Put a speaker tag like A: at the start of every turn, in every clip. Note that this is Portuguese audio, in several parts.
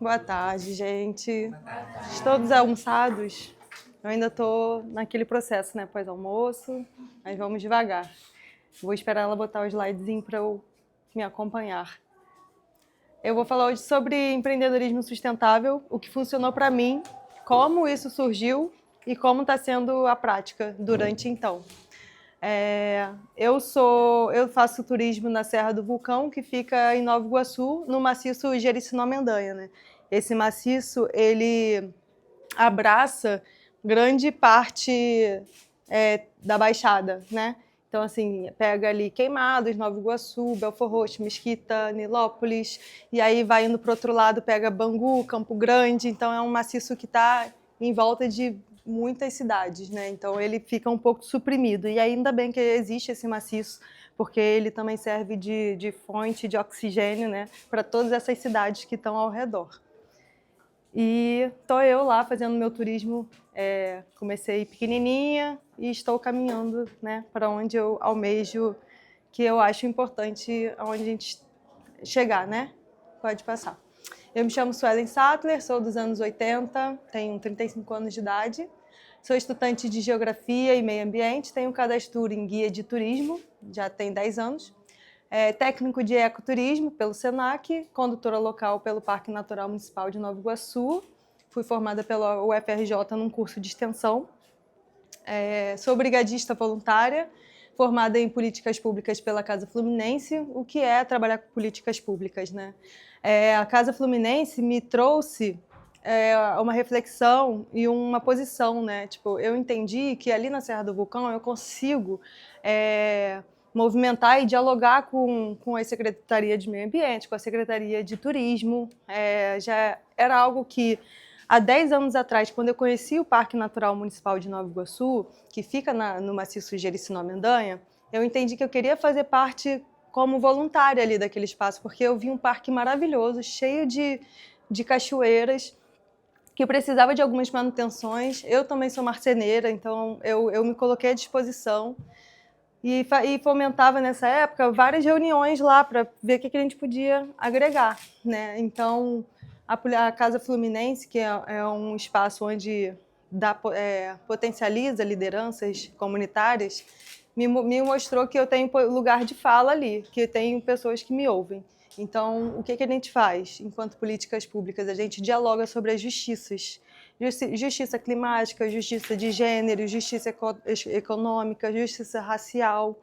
A: Boa tarde, gente. Todos almoçados? Eu ainda estou naquele processo, né? Pós-almoço, mas vamos devagar. Vou esperar ela botar o slidezinho para eu me acompanhar. Eu vou falar hoje sobre empreendedorismo sustentável, o que funcionou para mim, como isso surgiu e como está sendo a prática durante então. Eu faço turismo na Serra do Vulcão, que fica em Nova Iguaçu, no maciço Jericinó-Mendanha, né? Esse maciço, ele abraça grande parte da Baixada, né? Então, assim, pega ali Queimados, Nova Iguaçu, Belfor Roxo, Mesquita, Nilópolis, e aí vai indo para o outro lado, pega Bangu, Campo Grande. Então, é um maciço que está em volta de muitas cidades, né? Então, ele fica um pouco suprimido. E ainda bem que existe esse maciço, porque ele também serve de fonte de oxigênio, né, para todas essas cidades que estão ao redor. E estou eu lá fazendo meu turismo, comecei pequenininha e estou caminhando, né, para onde eu almejo, que eu acho importante aonde a gente chegar, né? Pode passar. Eu me chamo Suelen Sattler, sou dos anos 80, tenho 35 anos de idade, sou estudante de Geografia e Meio Ambiente, tenho cadastro em guia de turismo, já tem 10 anos. Técnico de ecoturismo pelo SENAC, condutora local pelo Parque Natural Municipal de Nova Iguaçu. Fui formada pela UFRJ num curso de extensão. Sou brigadista voluntária, formada em políticas públicas pela Casa Fluminense. O que é trabalhar com políticas públicas, né? A Casa Fluminense me trouxe uma reflexão e uma posição, né? Tipo, eu entendi que ali na Serra do Vulcão eu consigo movimentar e dialogar com a Secretaria de Meio Ambiente, com a Secretaria de Turismo. Já era algo que, há 10 anos atrás, quando eu conheci o Parque Natural Municipal de Nova Iguaçu, que fica no maciço Jericinó-Mendanha, eu entendi que eu queria fazer parte como voluntária ali daquele espaço, porque eu vi um parque maravilhoso, cheio de cachoeiras, que precisava de algumas manutenções. Eu também sou marceneira, então eu me coloquei à disposição e fomentava nessa época várias reuniões lá para ver o que a gente podia agregar, né? Então, a Casa Fluminense, que é um espaço onde potencializa lideranças comunitárias, me mostrou que eu tenho lugar de fala ali, que eu tenho pessoas que me ouvem. Então, o que a gente faz enquanto políticas públicas? A gente dialoga sobre as justiças. Justiça climática, justiça de gênero, justiça econômica, justiça racial.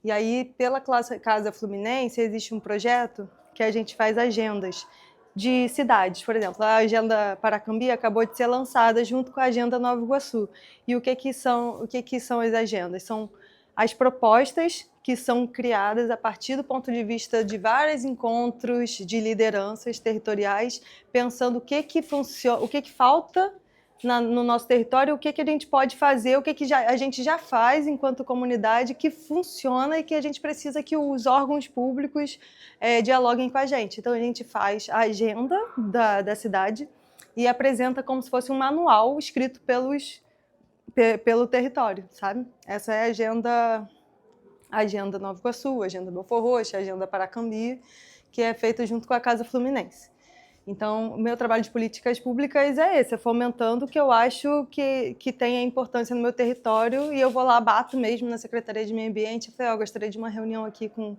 A: E aí, pela Casa Fluminense, existe um projeto que a gente faz agendas de cidades. Por exemplo, a Agenda Paracambi acabou de ser lançada junto com a Agenda Nova Iguaçu. E o que são as agendas? São as propostas que são criadas a partir do ponto de vista de vários encontros de lideranças territoriais, pensando o que funciona, o que falta no nosso território, o que a gente pode fazer, o que a gente já faz enquanto comunidade que funciona e que a gente precisa que os órgãos públicos dialoguem com a gente. Então, a gente faz a agenda da cidade e apresenta como se fosse um manual escrito pelo território, sabe? Essa é a agenda Nova Iguaçu, a agenda Belfor Roxo, a agenda Paracambi, que é feita junto com a Casa Fluminense. Então, o meu trabalho de políticas públicas é esse, fomentando o que eu acho que tem a importância no meu território, e eu vou lá, bato mesmo na Secretaria de Meio Ambiente, e falei, eu gostaria de uma reunião aqui com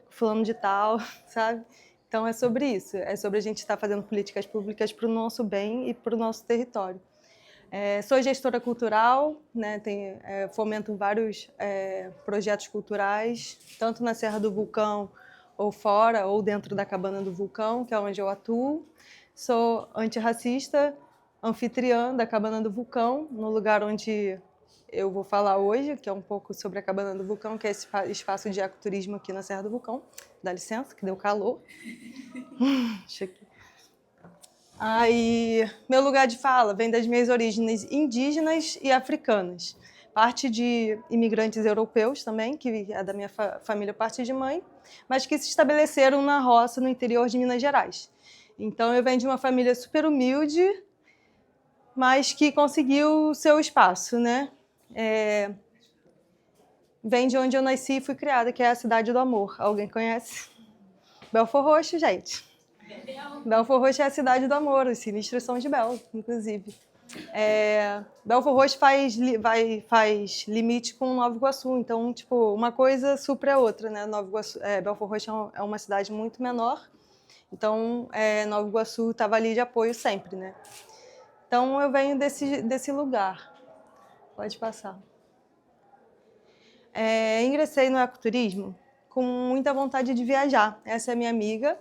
A: fulano de tal, sabe? Então, é sobre isso, é sobre a gente estar fazendo políticas públicas para o nosso bem e para o nosso território. Sou gestora cultural, né, fomento vários projetos culturais, tanto na Serra do Vulcão, ou fora, ou dentro da Cabana do Vulcão, que é onde eu atuo. Sou antirracista, anfitriã da Cabana do Vulcão, no lugar onde eu vou falar hoje, que é um pouco sobre a Cabana do Vulcão, que é esse espaço de ecoturismo aqui na Serra do Vulcão. Dá licença, que deu calor. Deixa aqui. Aí, meu lugar de fala vem das minhas origens indígenas e africanas. Parte de imigrantes europeus também, que é da minha família parte de mãe, mas que se estabeleceram na roça, no interior de Minas Gerais. Então, eu venho de uma família super humilde, mas que conseguiu o seu espaço, né? Vem de onde eu nasci e fui criada, que é a Cidade do Amor. Alguém conhece? Belfor Roxo, gente. Belford Roxo é a cidade do amor, os sinistros são de Bel, inclusive. Belford Roxo faz limite com Nova Iguaçu, então, tipo, uma coisa supre a outra, né? Belford Roxo é uma cidade muito menor, então Nova Iguaçu estava ali de apoio sempre, né? Então, eu venho desse lugar. Pode passar. Ingressei no ecoturismo com muita vontade de viajar. Essa é minha amiga.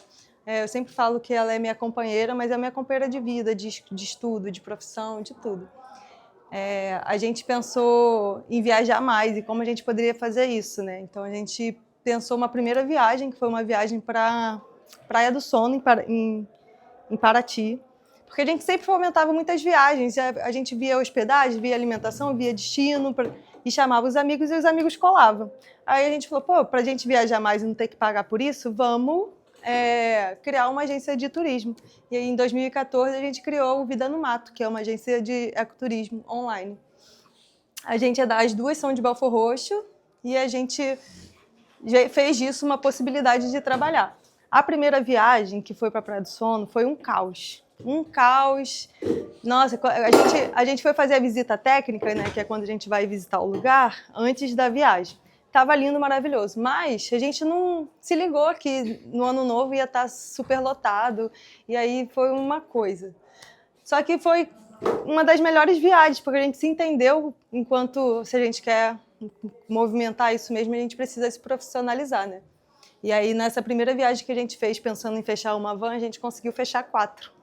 A: Eu sempre falo que ela é minha companheira, mas é minha companheira de vida, de estudo, de profissão, de tudo. A gente pensou em viajar mais e como a gente poderia fazer isso, né? Então a gente pensou uma primeira viagem, que foi uma viagem para Praia do Sono, em Paraty, porque a gente sempre fomentava muitas viagens. A gente via hospedagem, via alimentação, via destino e chamava os amigos e os amigos colavam. Aí a gente falou, pô, para a gente viajar mais e não ter que pagar por isso, vamos criar uma agência de turismo. E aí, em 2014, a gente criou o Vida no Mato, que é uma agência de ecoturismo online. As duas são de Belford Roxo e a gente fez disso uma possibilidade de trabalhar. A primeira viagem, que foi para a Praia do Sono, foi um caos. Um caos. Nossa, a gente foi fazer a visita técnica, né, que é quando a gente vai visitar o lugar, antes da viagem. Estava lindo, maravilhoso, mas a gente não se ligou que no ano novo ia estar super lotado, e aí foi uma coisa. Só que foi uma das melhores viagens, porque a gente se entendeu enquanto, se a gente quer movimentar isso mesmo, a gente precisa se profissionalizar, né? E aí, nessa primeira viagem que a gente fez, pensando em fechar uma van, a gente conseguiu fechar 4.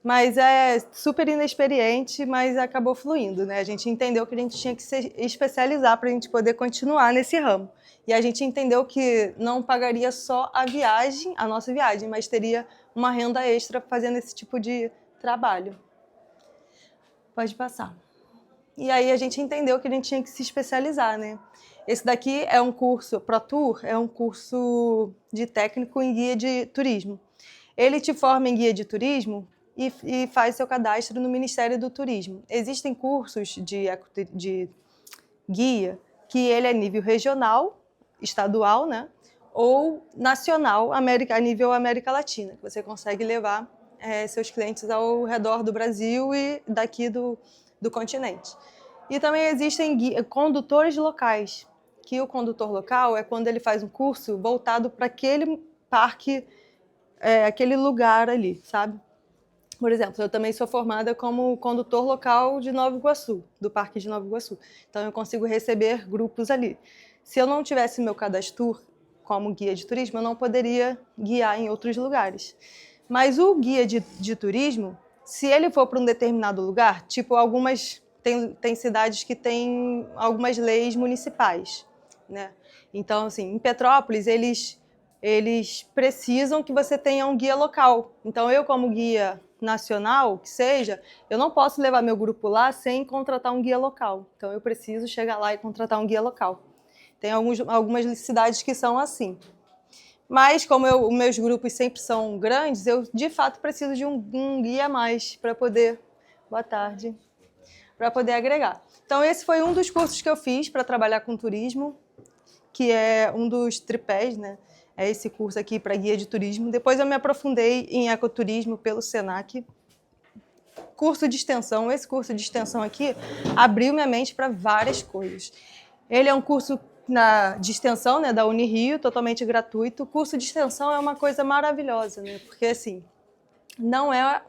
A: Mas é super inexperiente, mas acabou fluindo, né? A gente entendeu que a gente tinha que se especializar para a gente poder continuar nesse ramo. E a gente entendeu que não pagaria só a nossa viagem, mas teria uma renda extra fazendo esse tipo de trabalho. Pode passar. E aí a gente entendeu que a gente tinha que se especializar, né? Esse daqui é um curso, ProTour, é um curso de técnico em guia de turismo. Ele te forma em guia de turismo e faz seu cadastro no Ministério do Turismo. Existem cursos de guia que ele é nível regional, estadual, né? Ou nacional, a nível América Latina, que você consegue levar seus clientes ao redor do Brasil e daqui do continente. E também existem condutores locais, que o condutor local é quando ele faz um curso voltado para aquele parque, aquele lugar ali, sabe? Por exemplo, eu também sou formada como condutor local de Nova Iguaçu, do Parque de Nova Iguaçu. Então, eu consigo receber grupos ali. Se eu não tivesse meu cadastro como guia de turismo, eu não poderia guiar em outros lugares. Mas o guia de turismo, se ele for para um determinado lugar, tipo tem cidades que têm algumas leis municipais, né? Então, assim, em Petrópolis, eles precisam que você tenha um guia local. Então, eu como guia nacional, que seja, eu não posso levar meu grupo lá sem contratar um guia local. Então, eu preciso chegar lá e contratar um guia local. Tem algumas cidades que são assim. Mas, como os meus grupos sempre são grandes, eu, de fato, preciso de um guia a mais para poder... Boa tarde. Para poder agregar. Então, esse foi um dos cursos que eu fiz para trabalhar com turismo, que é um dos tripés, né? É esse curso aqui para guia de turismo. Depois eu me aprofundei em ecoturismo pelo Senac. Curso de extensão. Esse curso de extensão aqui abriu minha mente para várias coisas. Ele é um curso de extensão, né, da Unirio, totalmente gratuito. O curso de extensão é uma coisa maravilhosa, né? Porque, assim, não é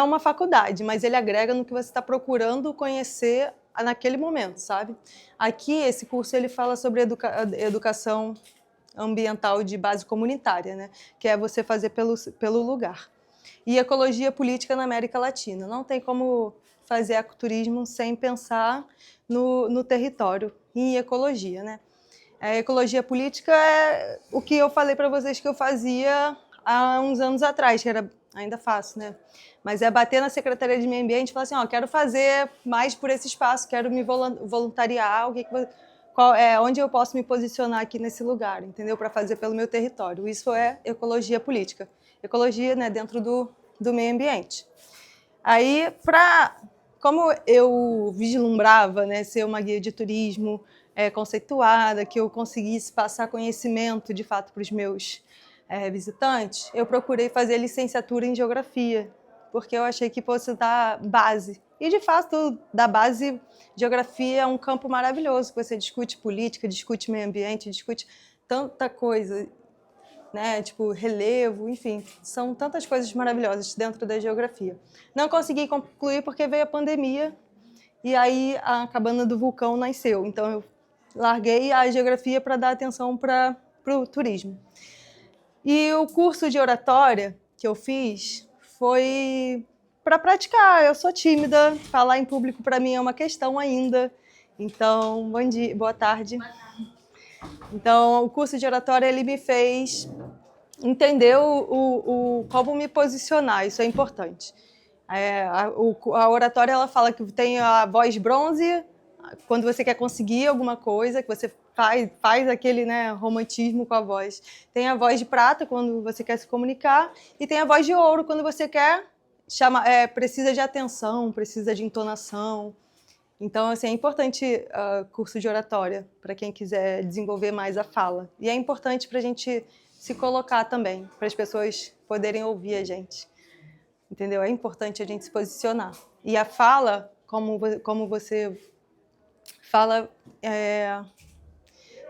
A: uma faculdade, mas ele agrega no que você está procurando conhecer naquele momento, sabe? Aqui, esse curso ele fala sobre educação ambiental de base comunitária, né? Que é você fazer pelo lugar. E ecologia política na América Latina. Não tem como fazer ecoturismo sem pensar no território e em ecologia, né? A ecologia política é o que eu falei para vocês que eu fazia há uns anos atrás, que ainda faço, né? Mas é bater na Secretaria de Meio Ambiente e falar assim, quero fazer mais por esse espaço, quero me voluntariar, onde eu posso me posicionar aqui nesse lugar, entendeu? Para fazer pelo meu território. Isso é ecologia política. Ecologia, né, dentro do meio ambiente. Aí, como eu vislumbrava, né, ser uma guia de turismo conceituada, que eu conseguisse passar conhecimento, de fato, para os meus visitantes, eu procurei fazer licenciatura em Geografia, porque eu achei que fosse dar base. E, de fato, da base, Geografia é um campo maravilhoso, que você discute política, discute meio ambiente, discute tanta coisa, né? Tipo, relevo, enfim, são tantas coisas maravilhosas dentro da Geografia. Não consegui concluir porque veio a pandemia, e aí a Cabana do Vulcão nasceu. Então, eu larguei a Geografia para dar atenção para o turismo. E o curso de oratória que eu fiz foi para praticar. Eu sou tímida, falar em público para mim é uma questão ainda. Então, bom dia, boa tarde. Então, o curso de oratória ele me fez entender como me posicionar, isso é importante. A oratória ela fala que tem a voz bronze, quando você quer conseguir alguma coisa, que você faz aquele, né, romantismo com a voz. Tem a voz de prata, quando você quer se comunicar, e tem a voz de ouro, quando você quer precisa de atenção, precisa de entonação. Então, assim, é importante curso de oratória, para quem quiser desenvolver mais a fala. E é importante para a gente se colocar também, para as pessoas poderem ouvir a gente. Entendeu? É importante a gente se posicionar. E a fala, como você fala,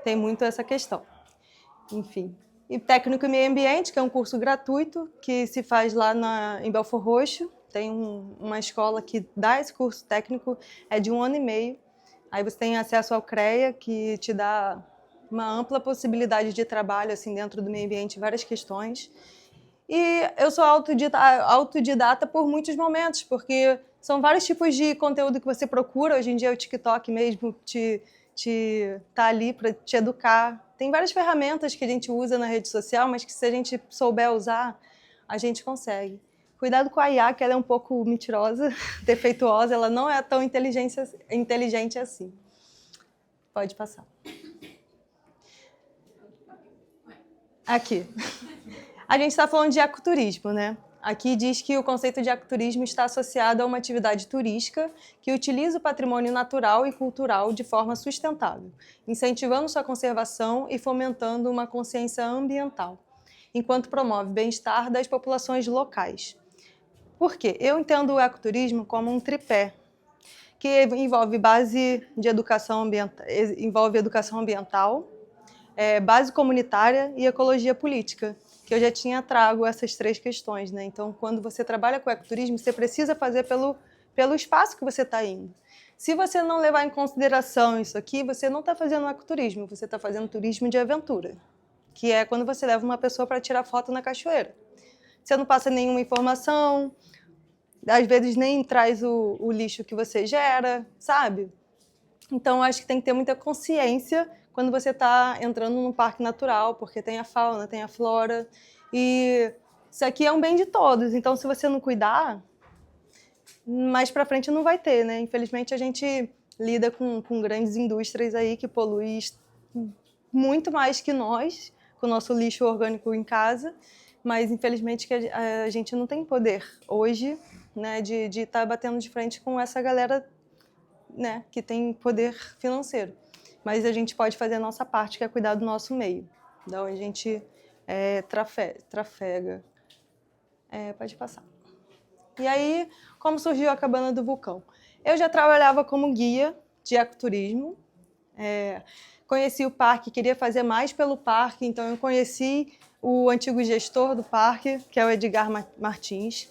A: tem muito essa questão. Enfim. E técnico em meio ambiente, que é um curso gratuito, que se faz lá em Belford Roxo. Tem uma escola que dá esse curso técnico, é de 1 ano e meio. Aí você tem acesso ao CREA, que te dá uma ampla possibilidade de trabalho assim, dentro do meio ambiente, várias questões. E eu sou autodidata por muitos momentos, porque são vários tipos de conteúdo que você procura. Hoje em dia o TikTok mesmo tá ali para te educar. Tem várias ferramentas que a gente usa na rede social, mas que se a gente souber usar, a gente consegue. Cuidado com a IA, que ela é um pouco mentirosa, defeituosa, ela não é tão inteligente assim. Pode passar. Aqui. A gente está falando de ecoturismo, né? Aqui diz que o conceito de ecoturismo está associado a uma atividade turística que utiliza o patrimônio natural e cultural de forma sustentável, incentivando sua conservação e fomentando uma consciência ambiental, enquanto promove bem-estar das populações locais. Por quê? Eu entendo o ecoturismo como um tripé, que envolve base de educação ambiental, base comunitária e ecologia política, que eu já tinha trago essas 3 questões, né? Então, quando você trabalha com ecoturismo, você precisa fazer pelo espaço que você está indo. Se você não levar em consideração isso aqui, você não está fazendo ecoturismo, você está fazendo turismo de aventura, que é quando você leva uma pessoa para tirar foto na cachoeira. Você não passa nenhuma informação, às vezes nem traz o lixo que você gera, sabe? Então, acho que tem que ter muita consciência quando você está entrando num parque natural, porque tem a fauna, tem a flora, e isso aqui é um bem de todos. Então, se você não cuidar, mais para frente não vai ter, né? Infelizmente, a gente lida com grandes indústrias aí que poluem muito mais que nós, com o nosso lixo orgânico em casa, mas infelizmente que a gente não tem poder hoje, né, de estar batendo de frente com essa galera, né, que tem poder financeiro. Mas a gente pode fazer a nossa parte, que é cuidar do nosso meio. Então, a gente trafega. Pode passar. E aí, como surgiu a Cabana do Vulcão? Eu já trabalhava como guia de ecoturismo. Conheci o parque, queria fazer mais pelo parque, então eu conheci o antigo gestor do parque, que é o Edgar Martins.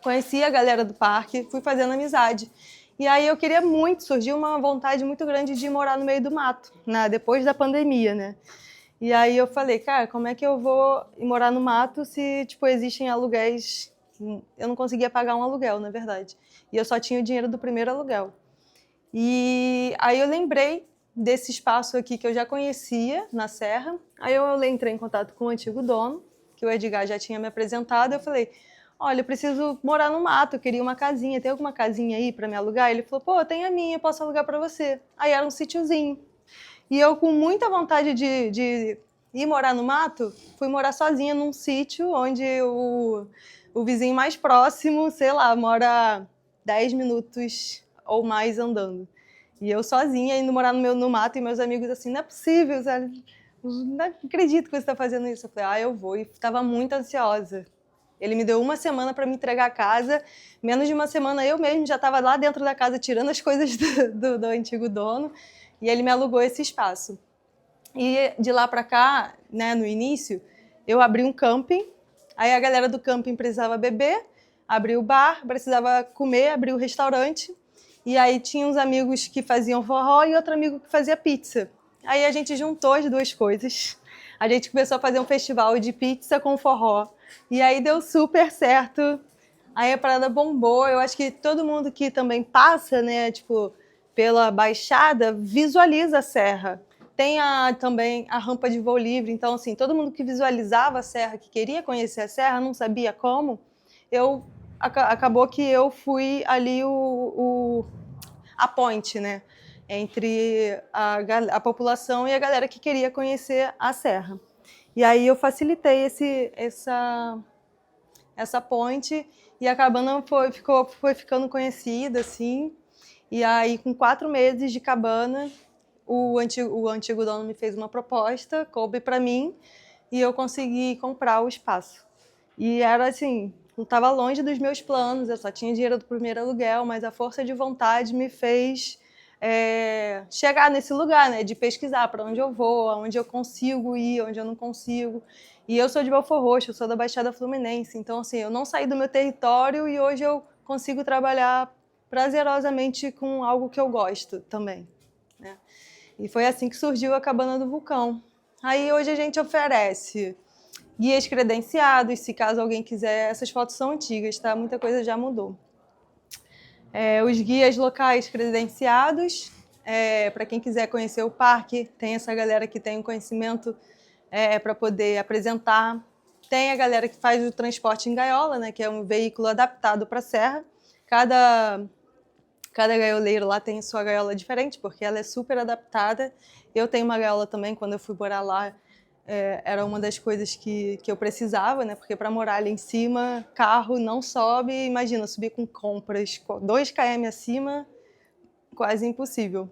A: Conheci a galera do parque, fui fazendo amizade. E aí eu queria muito, surgiu uma vontade muito grande de morar no meio do mato, né, depois da pandemia, né? E aí eu falei, cara, como é que eu vou morar no mato se, tipo, existem aluguéis? Eu não conseguia pagar um aluguel, na verdade. E eu só tinha o dinheiro do primeiro aluguel. E aí eu lembrei desse espaço aqui que eu já conhecia, na Serra. Aí eu entrei em contato com o antigo dono, que o Edgar já tinha me apresentado. Eu falei, olha, eu preciso morar no mato, eu queria uma casinha, tem alguma casinha aí para me alugar? Ele falou, pô, tem a minha, eu posso alugar para você. Aí era um sítiozinho. E eu, com muita vontade de ir morar no mato, fui morar sozinha num sítio onde o vizinho mais próximo, sei lá, mora 10 minutos ou mais andando. E eu sozinha indo morar no mato e meus amigos assim, não é possível, sabe? não acredito que você está fazendo isso. Eu falei, eu vou. E estava muito ansiosa. Ele me deu 1 semana para me entregar a casa. Menos de 1 semana eu mesmo já estava lá dentro da casa tirando as coisas do antigo dono. E ele me alugou esse espaço. E de lá para cá, né, no início, eu abri um camping. Aí a galera do camping precisava beber, abri o bar, precisava comer, abri o restaurante. E aí tinha uns amigos que faziam forró e outro amigo que fazia pizza. Aí a gente juntou as duas coisas. A gente começou a fazer um festival de pizza com forró. E aí deu super certo. Aí a parada bombou. Eu acho que todo mundo que também passa, né, tipo, pela Baixada, visualiza a serra. Tem também a rampa de voo livre. Então, assim, todo mundo que visualizava a serra, que queria conhecer a serra, não sabia como, acabou que eu fui ali a ponte, né, entre a população e a galera que queria conhecer a serra. E aí eu facilitei essa ponte e a cabana foi ficando conhecida, assim. E aí, com 4 meses de cabana, o antigo dono me fez uma proposta, coube para mim, e eu consegui comprar o espaço. E era assim, não estava longe dos meus planos, eu só tinha dinheiro do primeiro aluguel, mas a força de vontade me fez chegar nesse lugar, né, de pesquisar para onde eu vou, aonde eu consigo ir, onde eu não consigo. E eu sou de Belford Roxo, eu sou da Baixada Fluminense, então assim, eu não saí do meu território e hoje eu consigo trabalhar prazerosamente com algo que eu gosto também, né? E foi assim que surgiu a Cabana do Vulcão. Aí hoje a gente oferece guias credenciados, se caso alguém quiser. Essas fotos são antigas, tá? Muita coisa já mudou. Os guias locais credenciados, para quem quiser conhecer o parque, tem essa galera que tem um conhecimento para poder apresentar. Tem a galera que faz o transporte em gaiola, né, que é um veículo adaptado para a serra. Cada gaioleiro lá tem sua gaiola diferente, porque ela é super adaptada. Eu tenho uma gaiola também, quando eu fui morar lá, era uma das coisas que eu precisava, né? Porque para morar ali em cima, carro não sobe, imagina, subir com compras 2 km acima, quase impossível.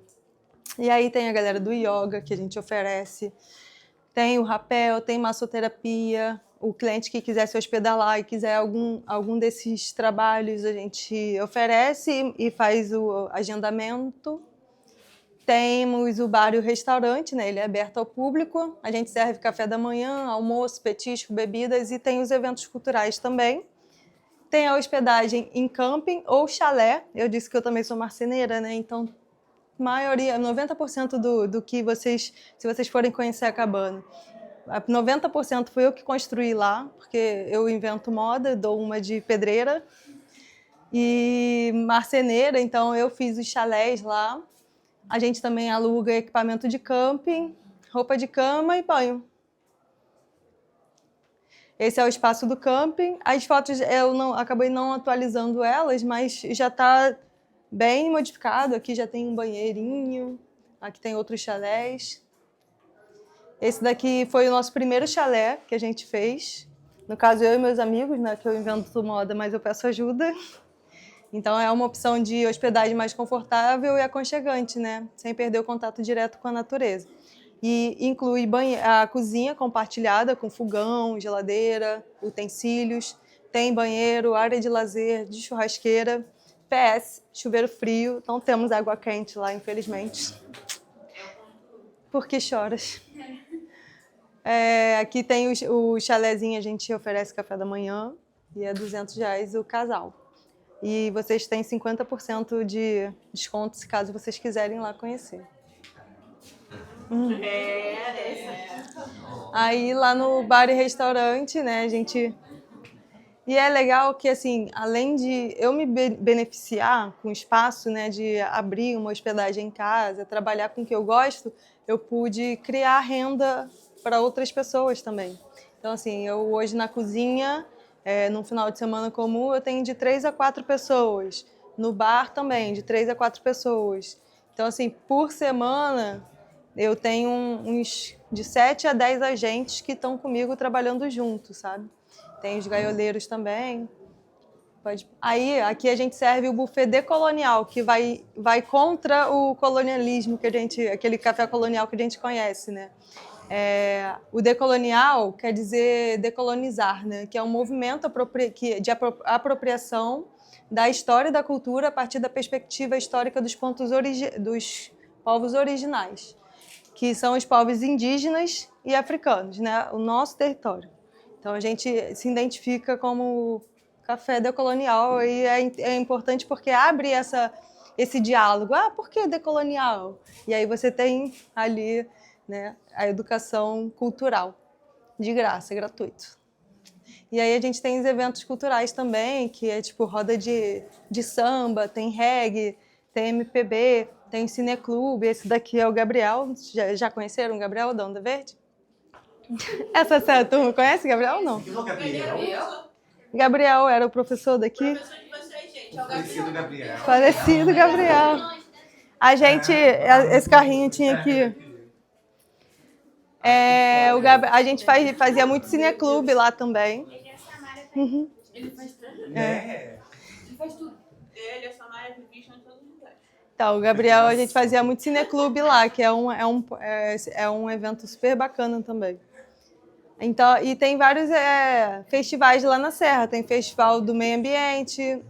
A: E aí tem a galera do yoga, que a gente oferece, tem o rapel, tem massoterapia. O cliente que quiser se hospedar lá e quiser algum desses trabalhos, a gente oferece e faz o agendamento. Temos o bar e o restaurante, né? Ele é aberto ao público. A gente serve café da manhã, almoço, petisco, bebidas e tem os eventos culturais também. Tem a hospedagem em camping ou chalé. Eu disse que eu também sou marceneira, né? Então, maioria, 90% do que se vocês forem conhecer a cabana, 90% foi eu que construí lá, porque eu invento moda, dou uma de pedreira e marceneira, então eu fiz os chalés lá. A gente também aluga equipamento de camping, roupa de cama e banho. Esse é o espaço do camping. As fotos eu acabei não atualizando elas, mas já está bem modificado. Aqui já tem um banheirinho, aqui tem outros chalés. Esse daqui foi o nosso primeiro chalé que a gente fez. No caso, eu e meus amigos, né, que eu invento moda, mas eu peço ajuda. Então, é uma opção de hospedagem mais confortável e aconchegante, né? Sem perder o contato direto com a natureza. E inclui a cozinha compartilhada com fogão, geladeira, utensílios. Tem banheiro, área de lazer, de churrasqueira. PS, chuveiro frio. Não temos água quente lá, infelizmente. Por que choras? Aqui tem o chalézinho, a gente oferece café da manhã e é R$200 o casal. E vocês têm 50% de desconto se caso vocês quiserem lá conhecer. Aí lá no bar e restaurante, né, a gente... E é legal que, assim, além de eu me beneficiar com o espaço, né, de abrir uma hospedagem em casa, trabalhar com o que eu gosto, eu pude criar renda para outras pessoas também. Então, assim, eu hoje na cozinha, num final de semana comum, eu tenho de 3 a 4 pessoas. No bar também, de 3 a 4 pessoas. Então, assim, por semana, eu tenho uns de 7 a 10 agentes que estão comigo trabalhando junto, sabe? Tem os gaioleiros também. Aí, aqui a gente serve o buffet decolonial, que vai contra o colonialismo, aquele café colonial que a gente conhece, né? O decolonial quer dizer decolonizar, né? Que é um movimento de apropriação da história e da cultura a partir da perspectiva histórica dos povos originais, que são os povos indígenas e africanos, né? O nosso território. Então, a gente se identifica como café decolonial e é importante porque abre esse diálogo. Por que decolonial? E aí você tem ali, né, a educação cultural, de graça, gratuito. E aí a gente tem os eventos culturais também, que é tipo roda de samba, tem reggae, tem MPB, tem cineclube. Esse daqui é o Gabriel. Já conheceram o Gabriel da Onda Verde? Essa turma conhece o Gabriel ou não? Gabriel era o professor daqui.
B: Professor de vocês, gente. É o Falecido Gabriel.
A: Falecido Gabriel. A gente, esse carrinho tinha aqui. A gente fazia muito cineclube lá também.
B: Ele é Samara. Uhum. Ele faz tudo. Ele faz tudo. Ele é Samara, Vivian, em todos os lugares.
A: Então, o Gabriel, a gente fazia muito cineclube lá, que é um evento super bacana também. Então, e tem vários festivais lá na Serra. Tem Festival do Meio Ambiente,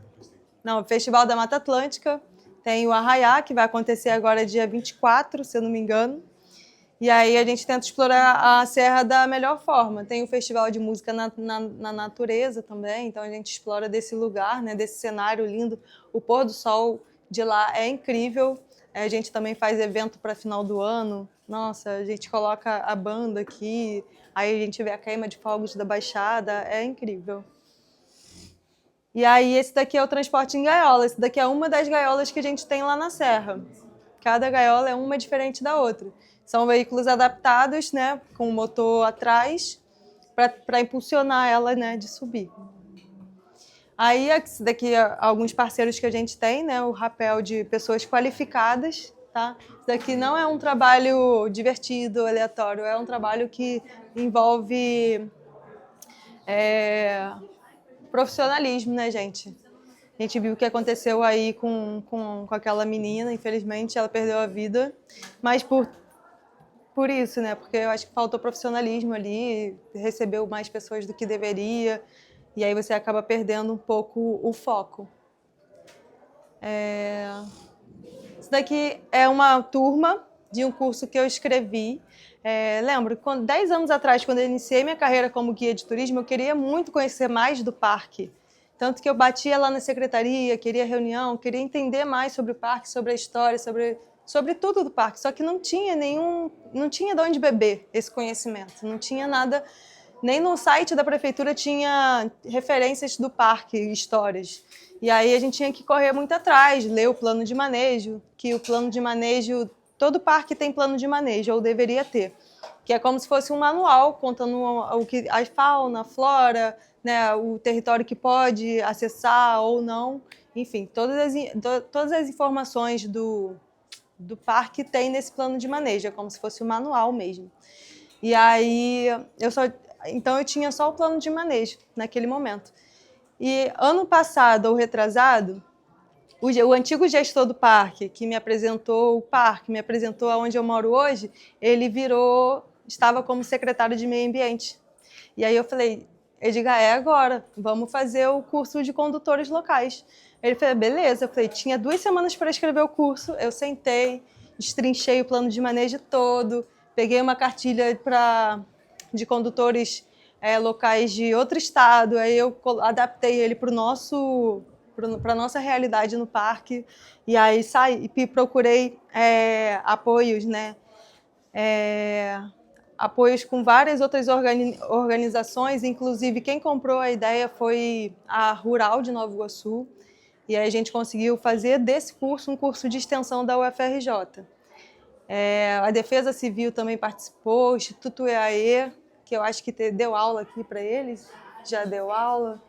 A: Festival da Mata Atlântica, tem o Arraiá, que vai acontecer agora dia 24, se eu não me engano. E aí a gente tenta explorar a Serra da melhor forma. Tem o Festival de Música na Natureza também, então a gente explora desse lugar, né, desse cenário lindo. O pôr do sol de lá é incrível. A gente também faz evento para final do ano. Nossa, a gente coloca a banda aqui, aí a gente vê a queima de fogos da Baixada, é incrível. E aí esse daqui é o transporte em gaiola. Esse daqui é uma das gaiolas que a gente tem lá na Serra. Cada gaiola é uma diferente da outra. São veículos adaptados, né, com o motor atrás, para impulsionar ela, né, de subir. Aí, esse daqui alguns parceiros que a gente tem, né, o rapel de pessoas qualificadas. Tá? Isso daqui não é um trabalho divertido, aleatório, é um trabalho que envolve profissionalismo, né, gente? A gente viu o que aconteceu aí com aquela menina, infelizmente ela perdeu a vida, mas por isso, né? Porque eu acho que faltou profissionalismo ali, recebeu mais pessoas do que deveria, e aí você acaba perdendo um pouco o foco. Isso daqui é uma turma de um curso que eu escrevi. Lembro, 10 anos atrás, quando eu iniciei minha carreira como guia de turismo, eu queria muito conhecer mais do parque. Tanto que eu batia lá na secretaria, queria reunião, queria entender mais sobre o parque, sobre a história, sobre tudo do parque, só que não tinha de onde beber esse conhecimento, não tinha nada, nem no site da prefeitura tinha referências do parque, histórias. E aí a gente tinha que correr muito atrás, ler o plano de manejo, que o plano de manejo, todo parque tem plano de manejo, ou deveria ter, que é como se fosse um manual contando a fauna, a flora, né, o território que pode acessar ou não, enfim, todas as informações do parque tem nesse plano de manejo, é como se fosse um manual mesmo. E aí, então eu tinha só o plano de manejo naquele momento. E ano passado, ou retrasado, o antigo gestor do parque, que me apresentou o parque, me apresentou aonde eu moro hoje, ele estava como secretário de meio ambiente. E aí eu falei, Edgar, é agora, vamos fazer o curso de condutores locais. Ele falou, beleza. Eu falei, tinha 2 semanas para escrever o curso, eu sentei, destrinchei o plano de manejo todo, peguei uma cartilha de condutores locais de outro estado, aí eu adaptei ele para a nossa realidade no parque, e aí procurei apoios, né? Apoios com várias outras organizações, inclusive quem comprou a ideia foi a Rural de Nova Iguaçu, e aí a gente conseguiu fazer desse curso um curso de extensão da UFRJ. A Defesa Civil também participou, o Instituto EAE, que eu acho que deu aula aqui para eles, já deu aula.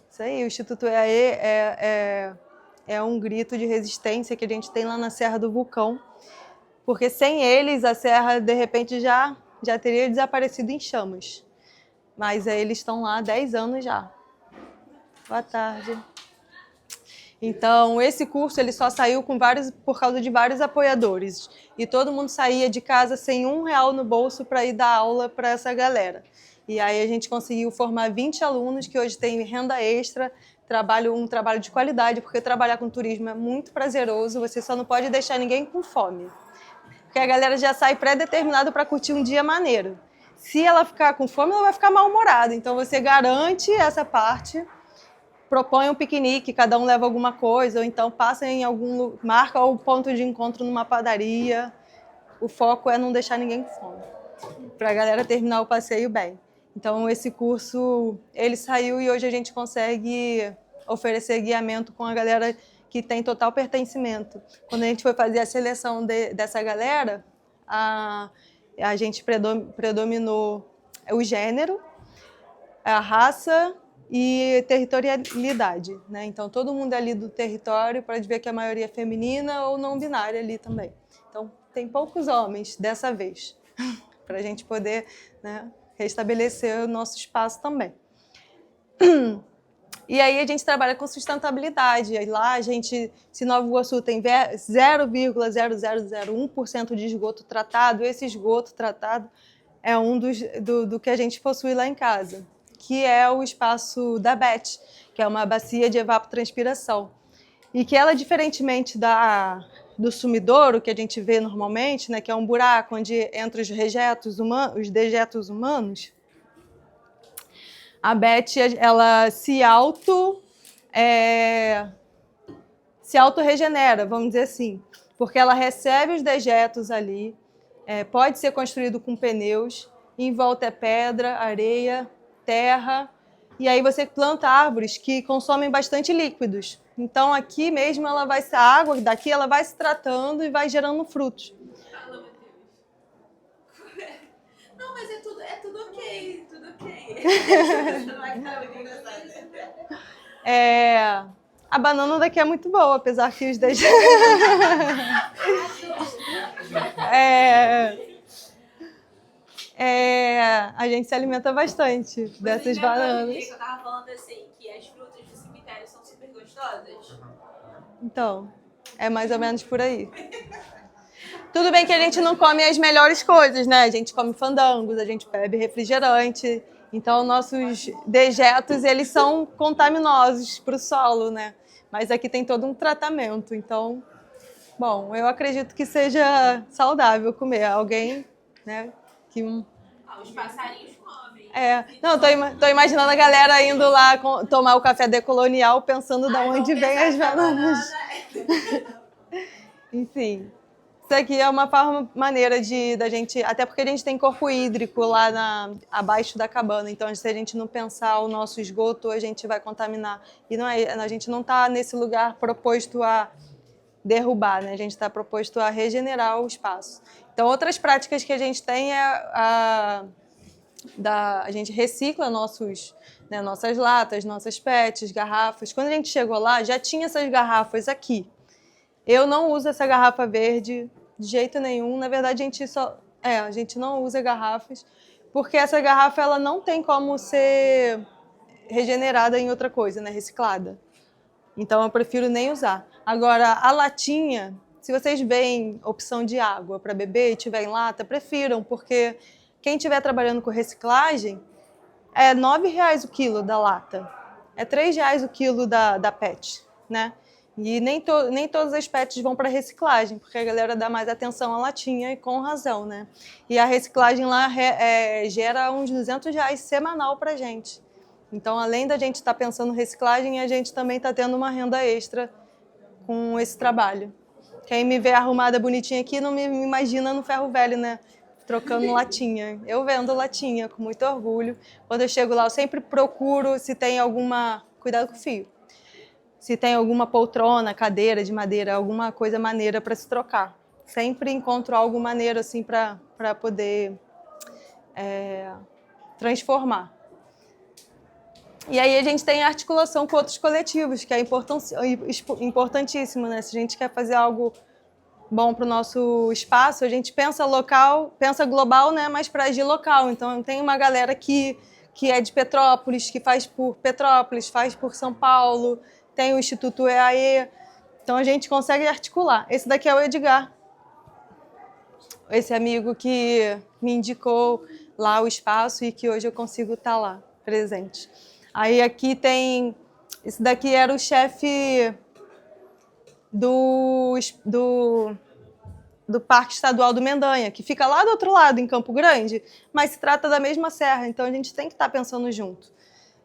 A: Isso aí, o Instituto EAE é um grito de resistência que a gente tem lá na Serra do Vulcão, porque sem eles a serra, de repente, já teria desaparecido em chamas. Mas eles estão lá há 10 anos já. Boa tarde. Então, esse curso ele só saiu por causa de vários apoiadores. E todo mundo saía de casa sem R$1 no bolso para ir dar aula para essa galera. E aí a gente conseguiu formar 20 alunos que hoje têm renda extra, um trabalho de qualidade, porque trabalhar com turismo é muito prazeroso, você só não pode deixar ninguém com fome. Porque a galera já sai pré-determinada para curtir um dia maneiro. Se ela ficar com fome, ela vai ficar mal-humorada. Então você garante essa parte, propõe um piquenique, cada um leva alguma coisa, ou então passa em marca o ponto de encontro numa padaria. O foco é não deixar ninguém com fome, para a galera terminar o passeio bem. Então, esse curso, ele saiu e hoje a gente consegue oferecer guiamento com a galera que tem total pertencimento. Quando a gente foi fazer a seleção dessa galera, a gente predominou o gênero, a raça e territorialidade, né? Então, todo mundo é ali do território, pode ver que a maioria é feminina ou não binária ali também. Então, tem poucos homens dessa vez, para a gente poder, né, restabelecer o nosso espaço também. E aí a gente trabalha com sustentabilidade. E lá a gente, se Nova Iguaçu tem 0,0001% de esgoto tratado, esse esgoto tratado é do que a gente possui lá em casa, que é o espaço da BET, que é uma bacia de evapotranspiração. E que ela, diferentemente do sumidouro, que a gente vê normalmente, né, que é um buraco onde entram os dejetos humanos, a BET ela se auto-regenera, vamos dizer assim, porque ela recebe os dejetos ali, pode ser construído com pneus, em volta é pedra, areia, terra, e aí você planta árvores que consomem bastante líquidos. Então, aqui mesmo, a água daqui ela vai se tratando e vai gerando frutos.
B: Fala, Matheus. Não, mas é tudo ok, tudo ok. Não é que tá muito engraçado.
A: A banana daqui é muito boa, apesar que os dejetos... a gente se alimenta bastante dessas bananas.
B: Eu tava falando assim, que as frutas do cemitério são super gostosas.
A: Então, é mais ou menos por aí. Tudo bem que a gente não come as melhores coisas, né? A gente come fandangos, a gente bebe refrigerante. Então, nossos dejetos, eles são contaminosos para o solo, né? Mas aqui tem todo um tratamento. Então, bom, eu acredito que seja saudável comer. Alguém, né, que...
B: Os passarinhos comem.
A: Não, tô imaginando a galera indo lá tomar o café decolonial, pensando de onde vem as bananas. Enfim, isso aqui é uma maneira da gente... Até porque a gente tem corpo hídrico lá abaixo da cabana. Então, se a gente não pensar o nosso esgoto, a gente vai contaminar. E a gente não está nesse lugar proposto a derrubar, né? A gente está proposto a regenerar o espaço. Então, outras práticas que a gente tem a gente recicla nossas latas, nossas PETs, garrafas. Quando a gente chegou lá, já tinha essas garrafas aqui. Eu não uso essa garrafa verde de jeito nenhum. Na verdade, a gente não usa garrafas, porque essa garrafa ela não tem como ser regenerada em outra coisa, né? Reciclada. Então, eu prefiro nem usar. Agora, a latinha, se vocês veem opção de água para beber e tiver em lata, prefiram, porque quem estiver trabalhando com reciclagem, é R$9 o quilo da lata. É R$3 o quilo da PET, né? E nem todas as PETs vão para reciclagem, porque a galera dá mais atenção à latinha, e com razão, né? E a reciclagem lá gera uns R$200 semanal para a gente. Então, além da gente estar pensando em reciclagem, a gente também está tendo uma renda extra com esse trabalho. Quem me vê arrumada bonitinha aqui não me imagina no ferro velho, né? Trocando latinha. Eu vendo latinha com muito orgulho. Quando eu chego lá, eu sempre procuro se tem alguma... Cuidado com o fio. Se tem alguma poltrona, cadeira de madeira, alguma coisa maneira para se trocar. Sempre encontro algo maneiro assim para poder transformar. E aí a gente tem articulação com outros coletivos, que é importantíssimo, né? Se a gente quer fazer algo bom para o nosso espaço, a gente pensa local, pensa global, né? Mas para agir local. Então tem uma galera que é de Petrópolis, que faz por Petrópolis, faz por São Paulo, tem o Instituto EAE, então a gente consegue articular. Esse daqui é o Edgar, esse amigo que me indicou lá o espaço e que hoje eu consigo estar lá, presente. Aí aqui tem, esse daqui era o chefe do Parque Estadual do Mendanha, que fica lá do outro lado, em Campo Grande, mas se trata da mesma serra, então a gente tem que estar pensando junto.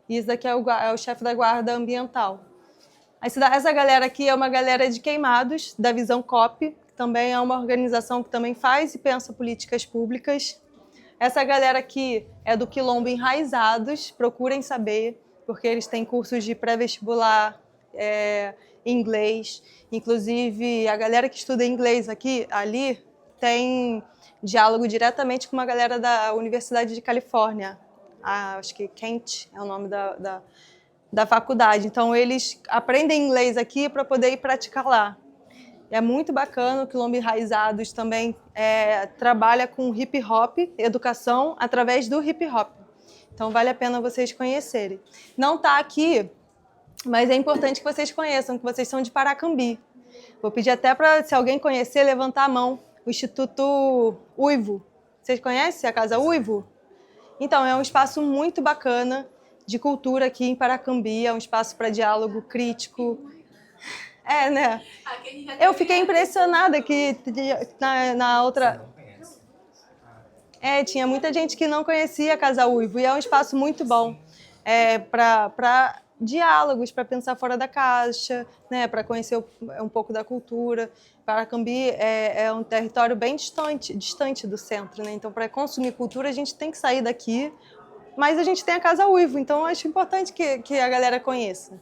A: E esse daqui é o chefe da guarda ambiental. Essa galera aqui é uma galera de Queimados, da Visão COP, que também é uma organização que também faz e pensa políticas públicas. Essa galera aqui é do Quilombo Enraizados, procurem saber, porque eles têm cursos de pré-vestibular, inglês. Inclusive, a galera que estuda inglês ali, tem diálogo diretamente com uma galera da Universidade de Califórnia. Acho que Kent é o nome da faculdade. Então, eles aprendem inglês aqui para poder ir praticar lá. É muito bacana, o Quilombo Enraizados também trabalha com hip hop, educação através do hip hop. Então, vale a pena vocês conhecerem. Não está aqui, mas é importante que vocês conheçam, que vocês são de Paracambi. Vou pedir até para, se alguém conhecer, levantar a mão. O Instituto Uivo. Vocês conhecem a Casa Uivo? Então, é um espaço muito bacana de cultura aqui em Paracambi. É um espaço para diálogo crítico. Né? Eu fiquei impressionada que na outra... tinha muita gente que não conhecia a Casa Uivo. E é um espaço muito bom para diálogos, para pensar fora da caixa, né, para conhecer um pouco da cultura. Paracambi é um território bem distante do centro, né? Então, para consumir cultura, a gente tem que sair daqui, mas a gente tem a Casa Uivo, então eu acho importante que a galera conheça.